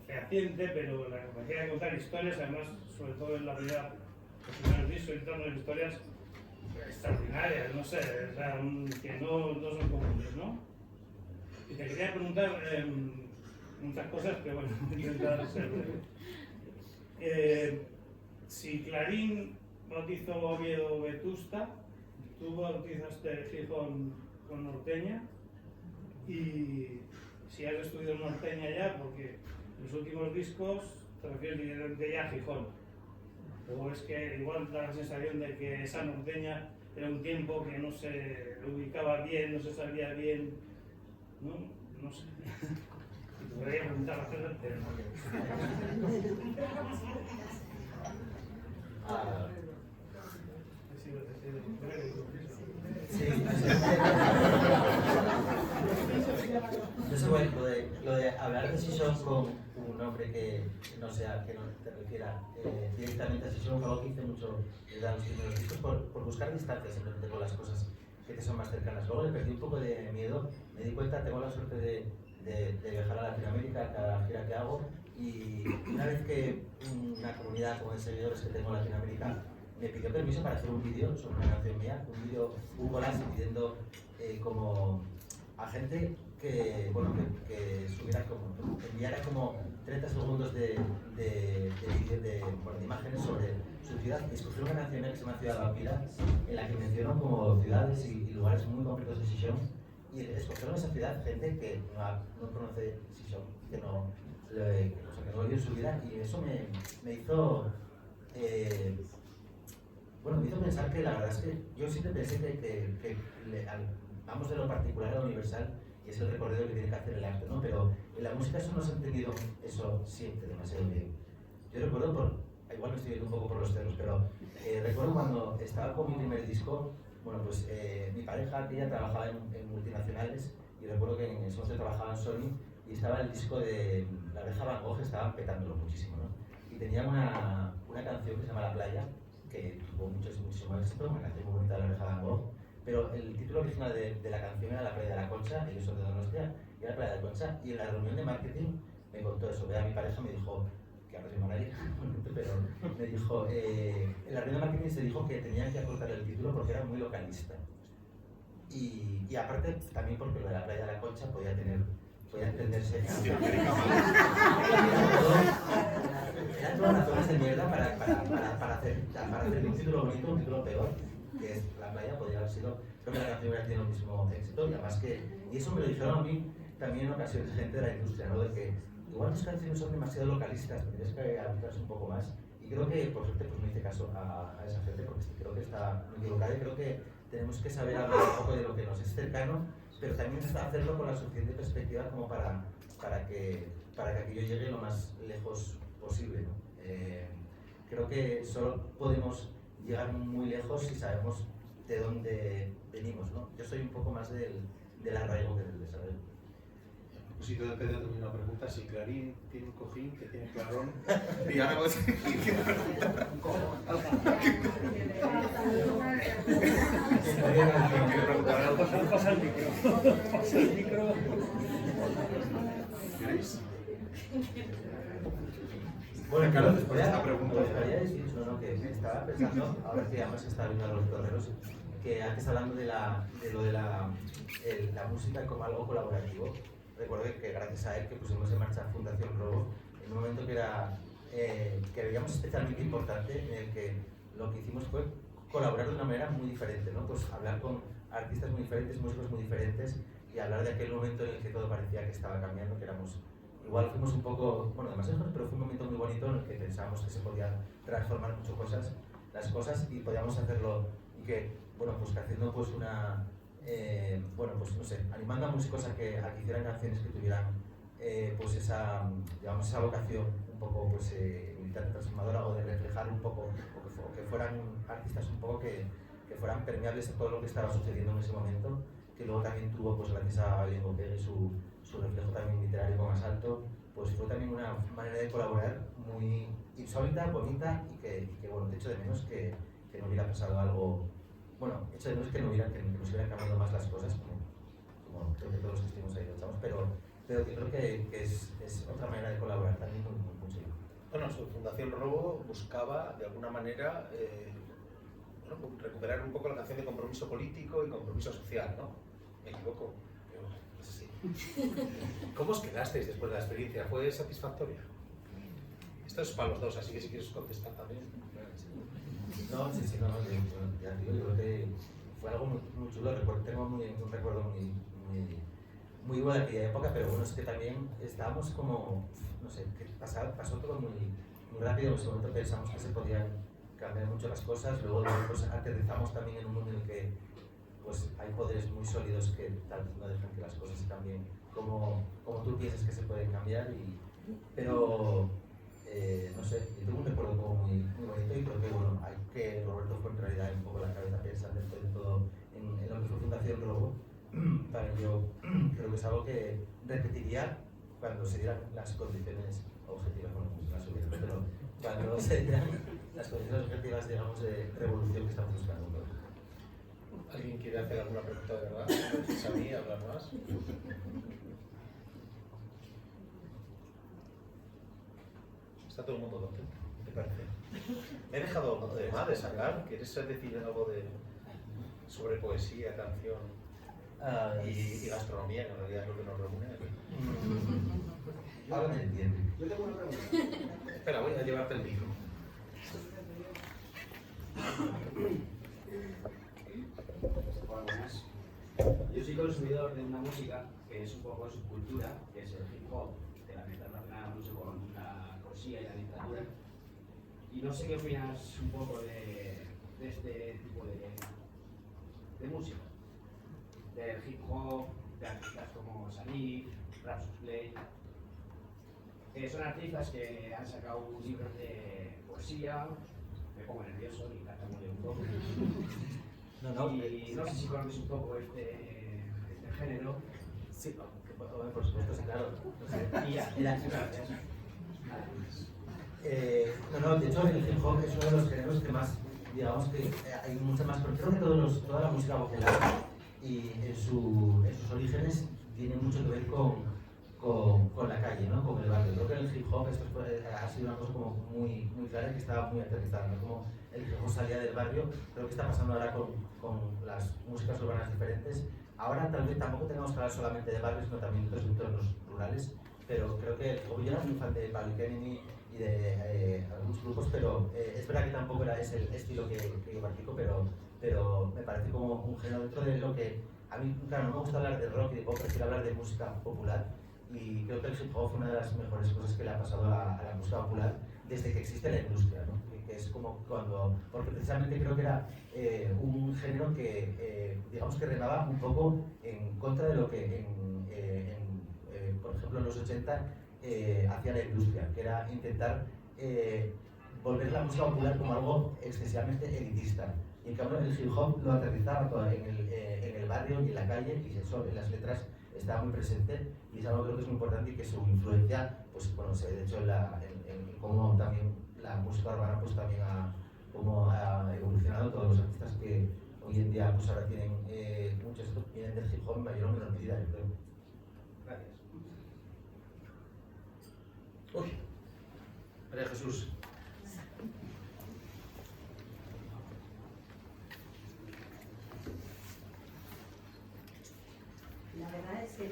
fehaciente, pero la capacidad de contar historias, además, sobre todo en la vida, los primeros discos y todas historias extraordinarias, no sé, o sea, que no son comunes, ¿no? Y te quería preguntar muchas cosas, pero bueno, voy a intentar ser breve. Si Clarín bautizó Oviedo Vetusta, tú bautizaste Gijón con Norteña, y si has estudiado Norteña ya, porque en los últimos discos te refieres directamente ya a Gijón. O es que igual da la sensación de que esa Norteña era un tiempo que no se ubicaba bien, no se sabía bien, no sé. Y te podría preguntar a César, pero no.
Sí. Entonces, bueno, lo de hablar de Xixón con un nombre que no sea, que no te refiera directamente a Xixón, fue algo que hice mucho desde los primeros discos por buscar distancia simplemente con las cosas que te son más cercanas. Luego le perdí un poco de miedo, me di cuenta, tengo la suerte de viajar a Latinoamérica cada gira que hago, y una vez que una comunidad como de seguidores que tengo en Latinoamérica me pidió permiso para hacer un vídeo sobre una canción mía, un vídeo, un collage pidiendo como a gente que, bueno, que subiera como, que enviara como 30 segundos de vídeo, de imágenes sobre su ciudad, y escogí una canción que se llama Ciudad Vampira, en la que menciono como ciudades y lugares muy concretos de Xixón, y escogieron esa ciudad gente que no conoce Xixón, que no lo vivió en su vida, y eso me hizo bueno, me hizo pensar que la verdad es que yo siempre pensé que vamos de lo particular a lo universal, y es el recorrido que tiene que hacer el arte, ¿no? Pero en la música eso no se ha entendido eso siempre demasiado bien. Yo recuerdo, igual me estoy yendo un poco por los cerros, pero recuerdo cuando estaba con mi primer disco, bueno, pues mi pareja, ella trabajaba en multinacionales, y recuerdo que en ese momento trabajaba en Sony, y estaba el disco de La Oreja Van Gogh, estaban petándolo muchísimo, ¿no? Y tenía una canción que se llama La Playa, que tuvo muchísimo éxito, una canción muy bonita de La Oreja Van Gogh, pero el título original de la canción era La Playa de la Concha, ellos son de Donostia, y era La Playa de la Concha, y en la reunión de marketing me contó eso. Mi pareja me dijo, que ahora soy manager, pero me dijo, en la reunión de marketing se dijo que tenían que acortar el título porque era muy localista. Y aparte, también porque lo de La Playa de la Concha podía entenderse. Eran todas razones de mierda para hacer un título bonito, un título peor, que es La Playa. Podría haber sido, creo que la canción hubiera tenido el mismo éxito, y además y eso me lo dijeron a mí también en ocasiones gente de la industria, ¿no? De que igual tus canciones son demasiado localistas, tendrías que adaptarse un poco más, y creo que por suerte pues no hice caso a esa gente, porque creo que está muy equivocada, y creo que tenemos que saber hablar un poco de lo que nos es cercano, pero también hacerlo con la suficiente perspectiva como para que aquello llegue lo más lejos posible, ¿no? Creo que solo podemos llegar muy lejos si sabemos de dónde venimos, ¿no? Yo soy un poco más del arraigo que del desarrollo.
Pues si todo depende de una pregunta, si Clarín tiene un cojín, que tiene clarón, digamos,
Pasa el micro. Pasa el micro.
¿Queréis?
Bueno,
Carlos, después de esta pregunta,
que estaba pensando, ahora que además está viendo a los torreros, que antes hablando de la música como algo colaborativo, recuerdo que gracias a él que pusimos en marcha Fundación Robo, en un momento que veíamos especialmente importante, en el que lo que hicimos fue colaborar de una manera muy diferente, ¿no? Pues hablar con artistas muy diferentes, músicos muy diferentes, y hablar de aquel momento en el que todo parecía que estaba cambiando, que éramos, igual fuimos un poco, bueno, demasiado, pero fue un momento muy bonito en el que pensábamos que se podían transformar muchas las cosas, y podíamos hacerlo, y que, bueno, pues que haciendo pues bueno, pues no sé, animando a músicos a que hicieran canciones que tuvieran pues esa, digamos, esa vocación un poco pues militante, transformadora, o de reflejar un poco, o que fueran artistas un poco que fueran permeables a todo lo que estaba sucediendo en ese momento, que luego también tuvo, pues gracias a Belén Botero y su reflejo también literario con Asalto, pues fue también una manera de colaborar muy insólita, bonita, y que bueno, de hecho de menos que no hubiera pasado algo, bueno, hecho de menos que nos hubieran cambiado más las cosas, como creo que todos los que estuvimos ahí lo echamos, pero que creo que es otra manera de colaborar también muy chula.
Bueno, su Fundación Robo buscaba de alguna manera bueno, recuperar un poco la noción de compromiso político y compromiso social, ¿no? Me equivoco, pero es así. ¿Cómo os quedasteis después de la experiencia? ¿Fue satisfactoria? Esto es para los dos, así que si quieres contestar también.
No, sí, no, ya digo, yo creo que fue algo muy chulo, tengo un recuerdo muy bueno de aquella época, pero bueno, es que también estábamos como, no sé, que pasó todo muy rápido. En ese momento pensamos que se podían cambiar mucho las cosas, luego pues, aterrizamos también en un mundo en el que pues, hay poderes muy sólidos que tal vez no dejan que las cosas cambien como tú piensas que se pueden cambiar, pero no sé, yo tengo un recuerdo como muy bonito, y creo que bueno, hay que Roberto fue en realidad un poco la cabeza pensando después de todo en lo que fue Fundación Robo, vale, yo creo que es algo que repetiría cuando se dieran las condiciones objetivas, bueno, pues las subieron, pero cuando se dieran las condiciones objetivas, digamos, de revolución que estamos buscando.
¿Alguien quiere hacer alguna pregunta de verdad? ¿Es a mí hablar más? Está todo el mundo contento, me parece. Me he dejado más de hablar. ¿Quieres decir algo sobre poesía, canción y gastronomía, que en realidad es lo que nos reúne aquí?
Ahora me entiende.
Yo tengo una pregunta.
Espera, voy a llevarte el micro.
Hola, buenas. Yo soy consumidor de una música que es un poco subcultura, que es el hip hop, que la meta relacionada mucho con la poesía y la literatura. Y no sé qué opinas un poco de este tipo de música, del hip hop, de artistas como Salif, Rapsus Play, que son artistas que han sacado libros de poesía. Me pongo nervioso y tartamudeo un poco. Y no sé si conoces un poco este género.
Sí, por supuesto, sí, claro. No sé.
Y ya, gracias.
No, de hecho el hip hop es uno de los géneros que más, digamos que hay mucha más, pero creo que toda la música popular y en sus orígenes tiene mucho que ver con la calle, ¿no? Con el barrio. Creo que el hip hop ha sido una cosa como muy clara y que estaba muy aterrizada, ¿no? Como el hip hop salía del barrio, creo que está pasando ahora con las músicas urbanas diferentes. Ahora tal vez tampoco tenemos que hablar solamente de barrios, sino también de otros entornos rurales, pero creo que, como yo era muy fan de Public Enemy y de algunos grupos, pero es verdad que tampoco era ese el estilo que yo practico, pero me parece como un género dentro de lo que a mí, claro, no me gusta hablar de rock y de pop, prefiero hablar de música popular, y creo que el hip hop fue una de las mejores cosas que le ha pasado a la música popular desde que existe la industria, ¿no? Que es como porque precisamente creo que era un género que digamos que remaba un poco en contra de lo que por ejemplo en los 80 hacía la industria, que era intentar volver la música popular como algo excesivamente elitista. Y en cambio el hip hop lo aterrizaba en el barrio y en la calle, y eso en las letras estaba muy presente, y es algo que creo que es muy importante, y que su influencia, pues bueno, de hecho en cómo también la música urbana pues también ha evolucionado. Todos los artistas que hoy en día pues ahora tienen muchos vienen del hip hop en mayor o menor medida, yo creo.
Gracias.
Uy, María Jesús.
La verdad es que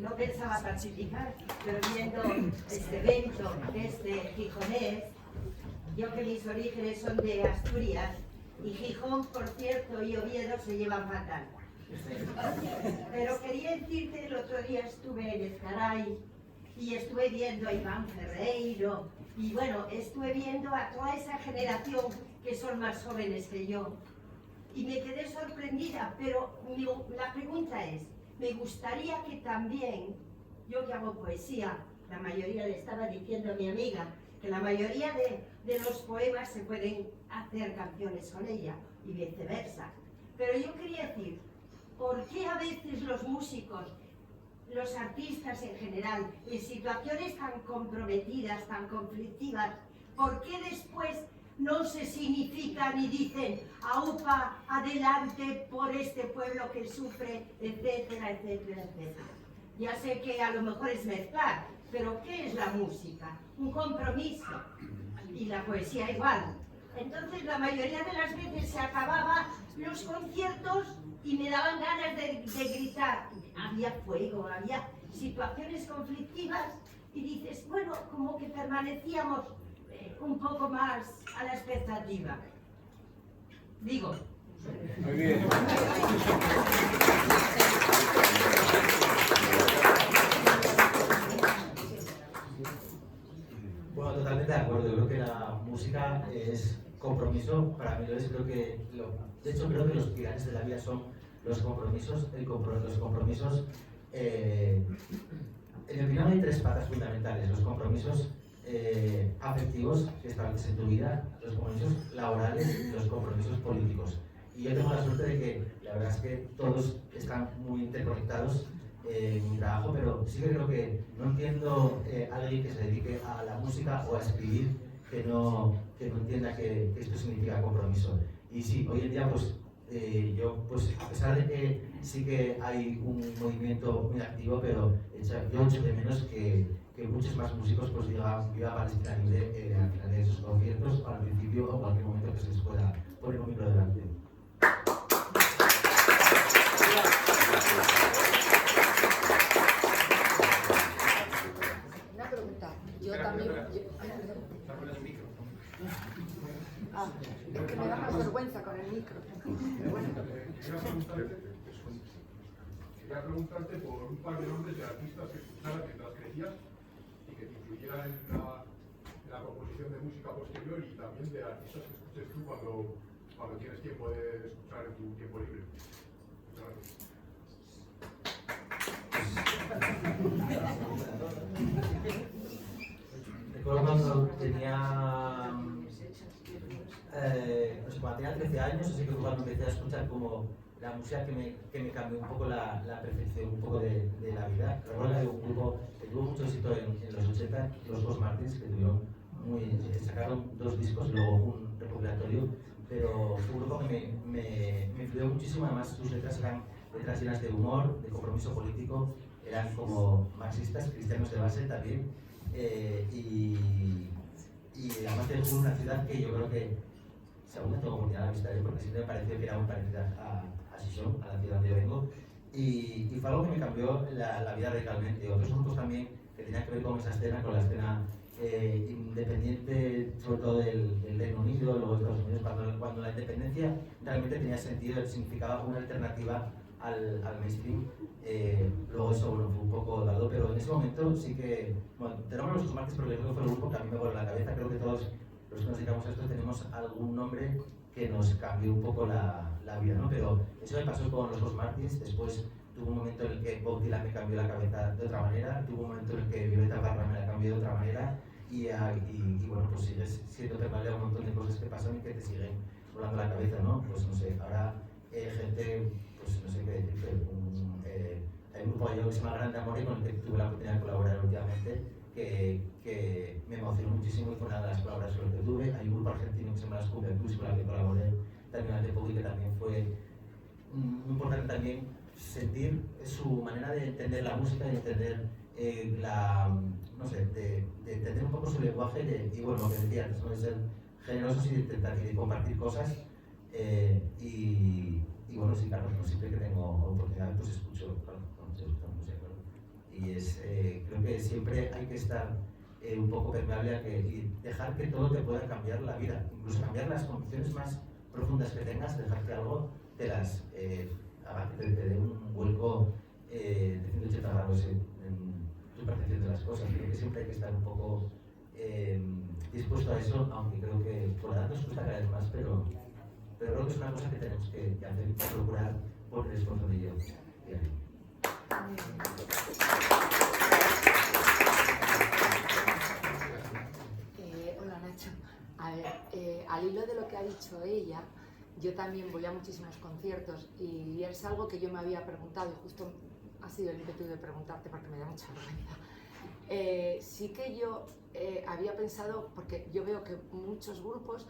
no pensaba participar, pero viendo este evento, gijonés, yo que mis orígenes son de Asturias, y Gijón, por cierto, y Oviedo se llevan fatal. Pero quería decirte, el otro día estuve en Ezcaray y estuve viendo a Iván Ferreiro, y bueno, estuve viendo a toda esa generación que son más jóvenes que yo. Y me quedé sorprendida, pero la pregunta es, me gustaría que también, yo que hago poesía, la mayoría, le estaba diciendo a mi amiga, que la mayoría de los poemas se pueden hacer canciones con ella, y viceversa. Pero yo quería decir, ¿por qué a veces los músicos, los artistas en general, en situaciones tan comprometidas, tan conflictivas, por qué después no se significan y dicen aupa, adelante por este pueblo que sufre, etcétera, etcétera, etcétera? Ya sé que a lo mejor es mezclar, pero ¿qué es la música? Un compromiso. Y la poesía igual. Entonces la mayoría de las veces se acababan los conciertos y me daban ganas de gritar. Había fuego, había situaciones conflictivas, y dices, bueno, como que permanecíamos un poco más a la expectativa. Digo.
Muy bien.
Bueno, totalmente de acuerdo. Yo creo que la música es compromiso, para mí lo es. De hecho, creo que los pilares de la vida son los compromisos. Los compromisos, en mi opinión, hay tres patas fundamentales: los compromisos afectivos que estableces en tu vida, los compromisos laborales y los compromisos políticos. Y yo tengo la suerte de que La verdad es que todos están muy interconectados en mi trabajo, pero sí que creo que no entiendo a alguien que se dedique a la música o a escribir que no entienda que esto significa compromiso. Y sí, hoy en día pues yo, pues a pesar de que sí que hay un movimiento muy activo, pero yo echo de menos que muchos más músicos pues digan viva Palestina Libre al final de sus conciertos, o al principio o cualquier momento que se les pueda poner un micro delante.
Una pregunta. Yo también. Es que me da más vergüenza con el micro. Pero bueno.
Quería preguntarte por un par de nombres de artistas que escucharas mientras crecías y que te influyeran en la composición de música posterior, y también de artistas que escuches tú cuando tienes tiempo de escuchar en tu tiempo libre. Muchas gracias.
Recuerdo cuando tenía, no sé, cuando tenía 13 años, así que fue cuando empecé a escuchar como la música que me cambió un poco la percepción un poco de la vida. Recuerdo que había un grupo que tuvo mucho éxito en los 80, los Ghost Martins, que sacaron 2 discos y luego un recopilatorio, pero fue un grupo que me influyó muchísimo. Además sus letras eran letras llenas de humor, de compromiso político, eran como marxistas, cristianos de base también, y además de una ciudad que yo creo que, según tengo oportunidad de visitar, porque siempre me pareció que era muy parecida a Sison, a la ciudad donde yo vengo, y fue algo que me cambió la vida radicalmente. Otros grupos también que tenían que ver con esa escena, con la escena independiente, sobre todo del Reino Unido, luego de Estados Unidos, cuando la independencia realmente tenía sentido, significaba una alternativa al mainstream. Luego eso bueno, fue un poco dado, pero en ese momento sí que, bueno, tenemos los Martins porque creo que fue el grupo que a mí me voló la cabeza. Creo que todos los que nos dedicamos a esto tenemos algún nombre que nos cambió un poco la vida, ¿no? Pero eso me pasó con los Martins. Después tuvo un momento en el que Bob Dylan me cambió la cabeza de otra manera, tuvo un momento en el que Violeta Parra me la cambió de otra manera, y bueno, pues sigues siendo permeable a un montón de cosas que pasan y que te siguen volando la cabeza, ¿no? Pues no sé, ahora gente, pues no sé qué decirte, hay un grupo que se llama Grande Amore con el que tuve la oportunidad de colaborar últimamente, que me emocionó muchísimo y fue una de las colaboraciones que tuve. Hay un grupo argentino que se llama Las Cumbia Plus con la que colaboré también hace poco y que también fue muy importante también sentir su manera de entender la música, de entender no sé, de entender un poco su lenguaje y bueno, lo que decía antes, ¿no? De ser generosos y de intentar y de compartir cosas, y bueno, sí, claro, no siempre que tengo oportunidad pues escucho, claro, música, claro. Y creo que siempre hay que estar un poco permeable y dejar que todo te pueda cambiar la vida, incluso cambiar las condiciones más profundas que tengas, dejar que algo te las haga, que te dé un vuelco de 180 grados en tu percepción de las cosas. Creo que siempre hay que estar un poco dispuesto a eso, aunque creo que por la edad nos cuesta cada vez más, pero creo que es una cosa que tenemos que hacer y procurar poner esfuerzo en ello.
Hola Nacho. A ver, al hilo de lo que ha dicho ella, yo también voy a muchísimos conciertos y es algo que yo me había preguntado y justo ha sido el ímpetu de preguntarte porque me da mucha vergüenza. Sí que yo había pensado, porque yo veo que muchos grupos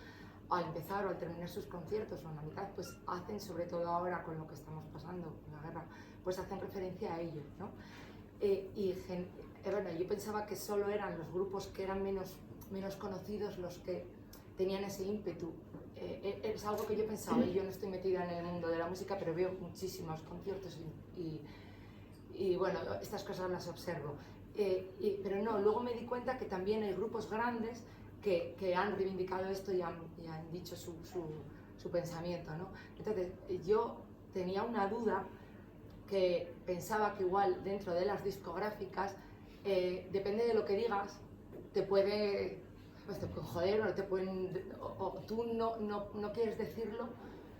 al empezar o al terminar sus conciertos o en la mitad, pues hacen, sobre todo ahora con lo que estamos pasando, con la guerra, pues hacen referencia a ello, ¿no? Bueno, yo pensaba que solo eran los grupos que eran menos conocidos los que tenían ese ímpetu. Es algo que yo pensaba, y yo no estoy metida en el mundo de la música, pero veo muchísimos conciertos y bueno, estas cosas las observo. Pero no, luego me di cuenta que también hay grupos grandes que han reivindicado esto y han dicho su pensamiento, ¿no? Entonces, yo tenía una duda que pensaba que igual dentro de las discográficas, depende de lo que digas, te puede joder o tú no quieres decirlo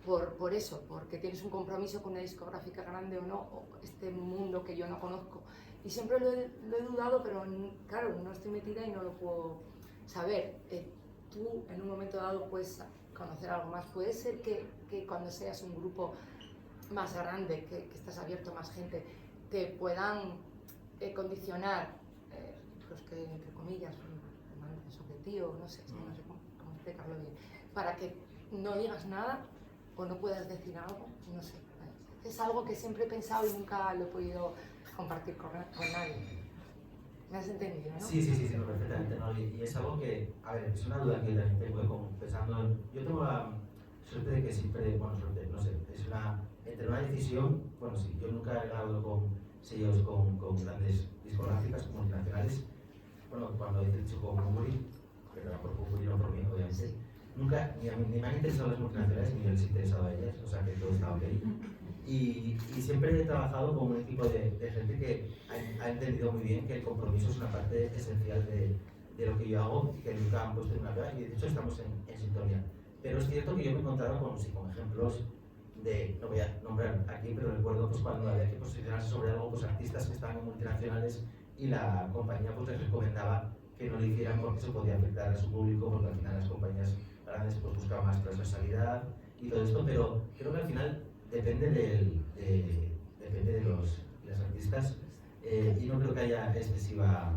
por eso, porque tienes un compromiso con una discográfica grande o no, o este mundo que yo no conozco. Y siempre lo he dudado, pero claro, no estoy metida y no lo puedo saber. Tú en un momento dado puedes conocer algo más. Puede ser que cuando seas un grupo más grande, que estás abierto a más gente, te puedan condicionar, pues que entre comillas, sobre ti o no sé cómo explicarlo bien, para que no digas nada o no puedas decir algo, no sé. Es algo que siempre he pensado y nunca lo he podido compartir con nadie. ¿Me has entendido, no?
Sí, no, perfectamente, ¿no? Y es algo que, a ver, es una duda que yo también tengo, como pensando en... Yo tengo la suerte de que siempre, bueno, suerte, no sé, es entre una decisión, bueno, sí, yo nunca he grabado con sellos con grandes discográficas, con multinacionales, bueno, cuando he hecho con Bumburi, pero era por Bumburi, no por mí, obviamente, nunca, ni me han interesado las multinacionales, ni yo les he interesado a ellas, o sea que todo estaba ok. Y siempre he trabajado con un equipo de gente que ha entendido muy bien que el compromiso es una parte esencial de lo que yo hago y que nunca han puesto en una prueba, y de hecho estamos en sintonía. Pero es cierto que yo me he encontrado con ejemplos de, no voy a nombrar aquí, pero recuerdo pues, cuando había que posicionarse sobre algo, pues artistas que estaban en multinacionales y la compañía pues, les recomendaba que no lo hicieran porque se podía afectar a su público, porque al final las compañías grandes pues, buscaban más transversalidad y todo esto, pero creo que al final depende de los artistas y no creo que haya excesiva...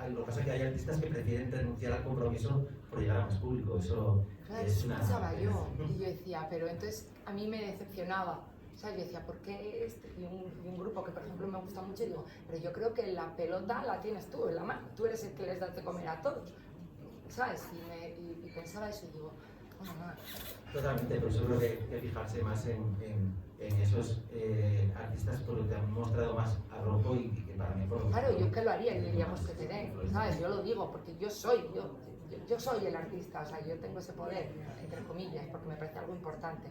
lo que pasa es que hay artistas que prefieren renunciar al compromiso por llegar a más público, eso
claro,
es una...
pensaba yo, y yo decía, pero entonces a mí me decepcionaba, ¿sabes? Yo decía, ¿por qué y un grupo que por ejemplo me gusta mucho, y digo, pero yo creo que la pelota la tienes tú en la mano, tú eres el que les das de comer a todos, ¿sabes? Y pensaba eso y digo, bueno, nada.
Totalmente, pero yo creo que fijarse más en esos artistas por que han mostrado más arrojo y que para mí...
Claro, yo que lo haría, yo diría, pues que te den, ¿sabes? Yo lo digo porque yo soy el artista, o sea, yo tengo ese poder, entre comillas, porque me parece algo importante,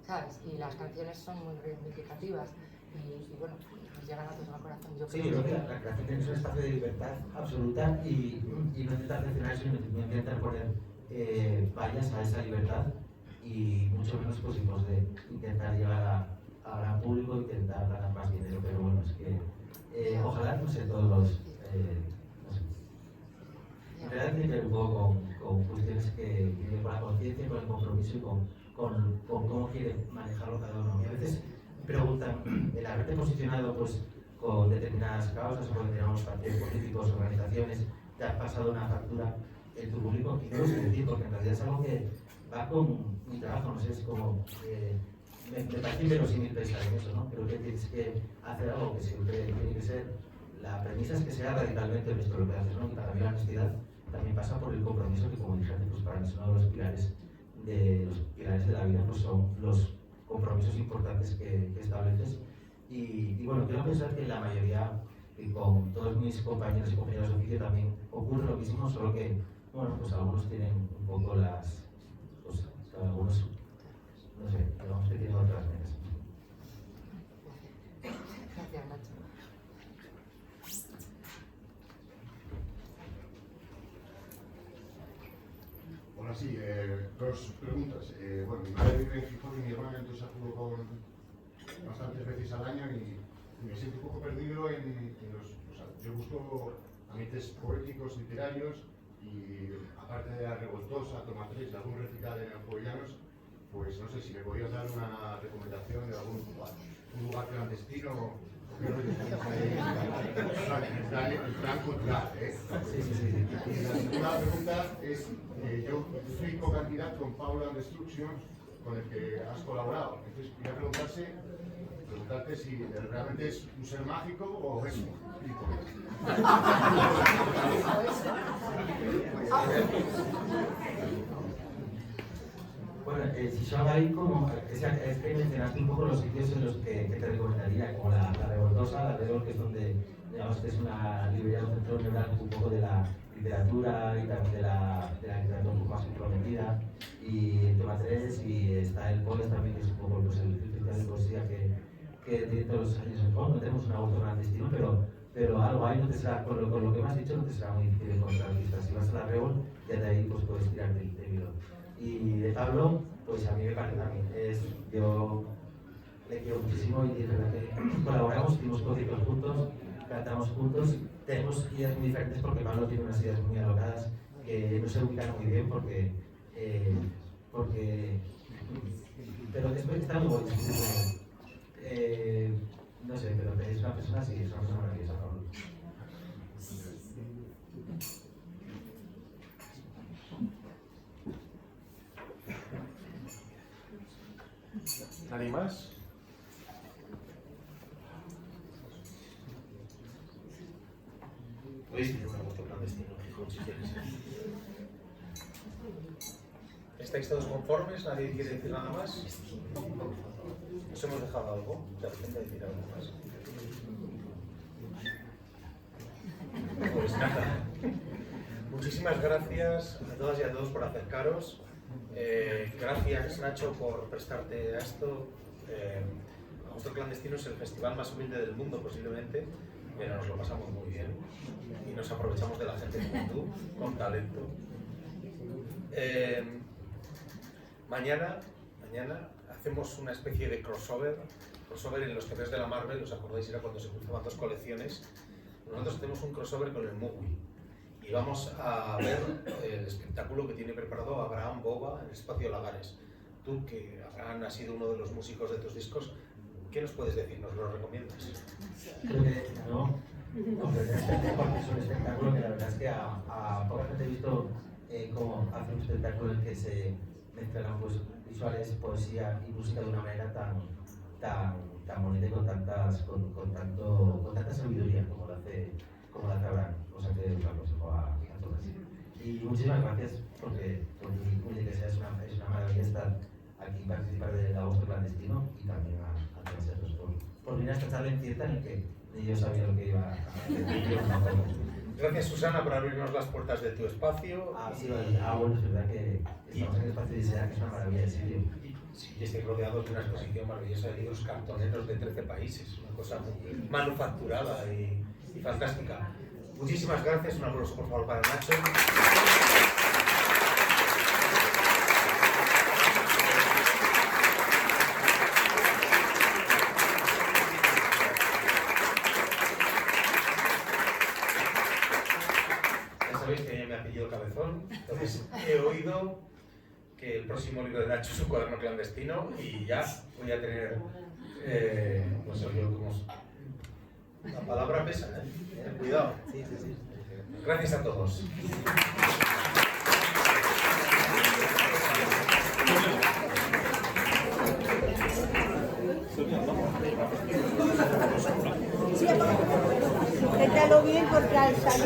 ¿sabes? Y las canciones son muy reivindicativas y bueno, nos llegan a todos al corazón. Yo
creo que la creación tiene un espacio de libertad absoluta y no intentar presionar, sino intentar poner vallas a esa libertad y mucho menos positivos de intentar llegar a gran público, intentar ganar más dinero, pero bueno, es que ojalá, no sé, todos los... no sé. En realidad tiene que ver un poco con cuestiones que tienen con la conciencia, con el compromiso y con cómo quiere manejarlo cada uno. Y a veces me preguntan, el haberte posicionado pues, con determinadas causas o con determinados partidos políticos, organizaciones, te has pasado una factura en tu público, y no lo sé decir, porque en realidad es algo que va con mi trabajo, no sé, es como... me parece inverosímil pensar en eso, ¿no? Creo que tienes que hacer algo que siempre tiene que ser... La premisa es que sea radicalmente honesto lo que haces, ¿no? Y para mí la honestidad también pasa por el compromiso, que como dije antes, pues para mí es uno de los pilares de la vida, pues son los compromisos importantes que estableces. Y bueno, quiero pensar que la mayoría, y con todos mis compañeros y compañeras de oficio también ocurre lo mismo, solo que, bueno, pues algunos tienen un poco las... pues algunos, no sé, digamos que tienen otras metas.
Gracias, Nacho.
Hola, sí, dos preguntas. Bueno, mi madre vive en Gijón y mi hermana entonces acudo con bastantes veces al año y me siento un poco perdido en los... O sea, yo busco ambientes poéticos, literarios y aparte de la revoltosa, Toma 3 y algún recital en Alcobellanos, pues no sé si me podías dar una recomendación de algún lugar clandestino. El plan cultural, ¿eh? Y la segunda pregunta es, yo soy co-candidato con Paula Destruction, con el que has colaborado. Entonces, quería preguntarte si realmente es un ser mágico o es un tipo.
Bueno, si yo ahí como, es que mencionaste un poco los sitios en los que te recomendaría, como la Revoltosa, la Redor, que es donde, digamos que es una librería, un centro neural un poco de la literatura y también de la literatura un poco más comprometida, y el Toma 3, y está el Poles también, que es un poco pues, el festival de poesía que tiene todos los años en Fondo. No tenemos un auto clandestino, pero algo ahí no te será, con lo que me has dicho, no te será muy difícil encontrar artistas. Si vas a la Rebol, ya de ahí pues, puedes tirar del hilo. Y de Pablo, pues a mí me parece también, yo le quiero muchísimo y es verdad que colaboramos, hicimos conciertos juntos, cantamos juntos, tenemos ideas muy diferentes porque Pablo tiene unas ideas muy alocadas que no se ubican muy bien porque Pero después está muy bonito. No sé, pero es una persona así, es una persona maravillosa, Pablo.
¿Nadie más? Podéis tener un agosto clandestino en Gijón si queréis. ¿Estáis todos conformes? ¿Nadie quiere decir nada más? ¿Nos hemos dejado algo? De repente decir algo más. Pues nada. Muchísimas gracias a todas y a todos por acercaros. Gracias, Nacho, por prestarte a esto. Agosto Clandestino es el festival más humilde del mundo, posiblemente, pero nos lo pasamos muy bien y nos aprovechamos de la gente como tú, con talento. Mañana hacemos una especie de crossover en los TVs de la Marvel. ¿Os acordáis? Era cuando se cruzaban dos colecciones. Nosotros hacemos un crossover con el Movie y vamos a ver el espectáculo que tiene preparado Abraham Boba en el Espacio Lagares. Tú, que Abraham ha sido uno de los músicos de tus discos, ¿qué nos puedes decir? ¿Nos lo recomiendas?
Creo que no, porque es un espectáculo que la verdad es que a poca gente he visto cómo hace un espectáculo en el que se mezclan pues, visuales, poesía y música de una manera tan bonita y con tanta sabiduría como la hace Abraham, cosa que os aconsejo a todas. Y muchísimas gracias porque mi iglesia es una maravilla estar aquí, participar del Agosto Clandestino y también a todos vosotros por venir a esta charla incierta en la que ni yo sabía lo que iba a decir.
Gracias, Susana, por abrirnos las puertas de tu espacio.
Sí, bueno, es verdad que estamos en el espacio de Isea, que es una maravilla de sitio.
Y estoy rodeado de una exposición maravillosa de libros cartoneros de 13 países, una cosa muy manufacturada y fantástica. Muchísimas gracias, un aplauso por favor para Nacho. Ya sabéis que yo me apellido Cabezón, entonces he oído que el próximo libro de Nacho es un cuaderno clandestino y ya voy a tener, no sé yo cómo... La palabra pesa, ¿eh? Cuidado.
Sí.
Gracias a todos.
Pétalo bien porque al salir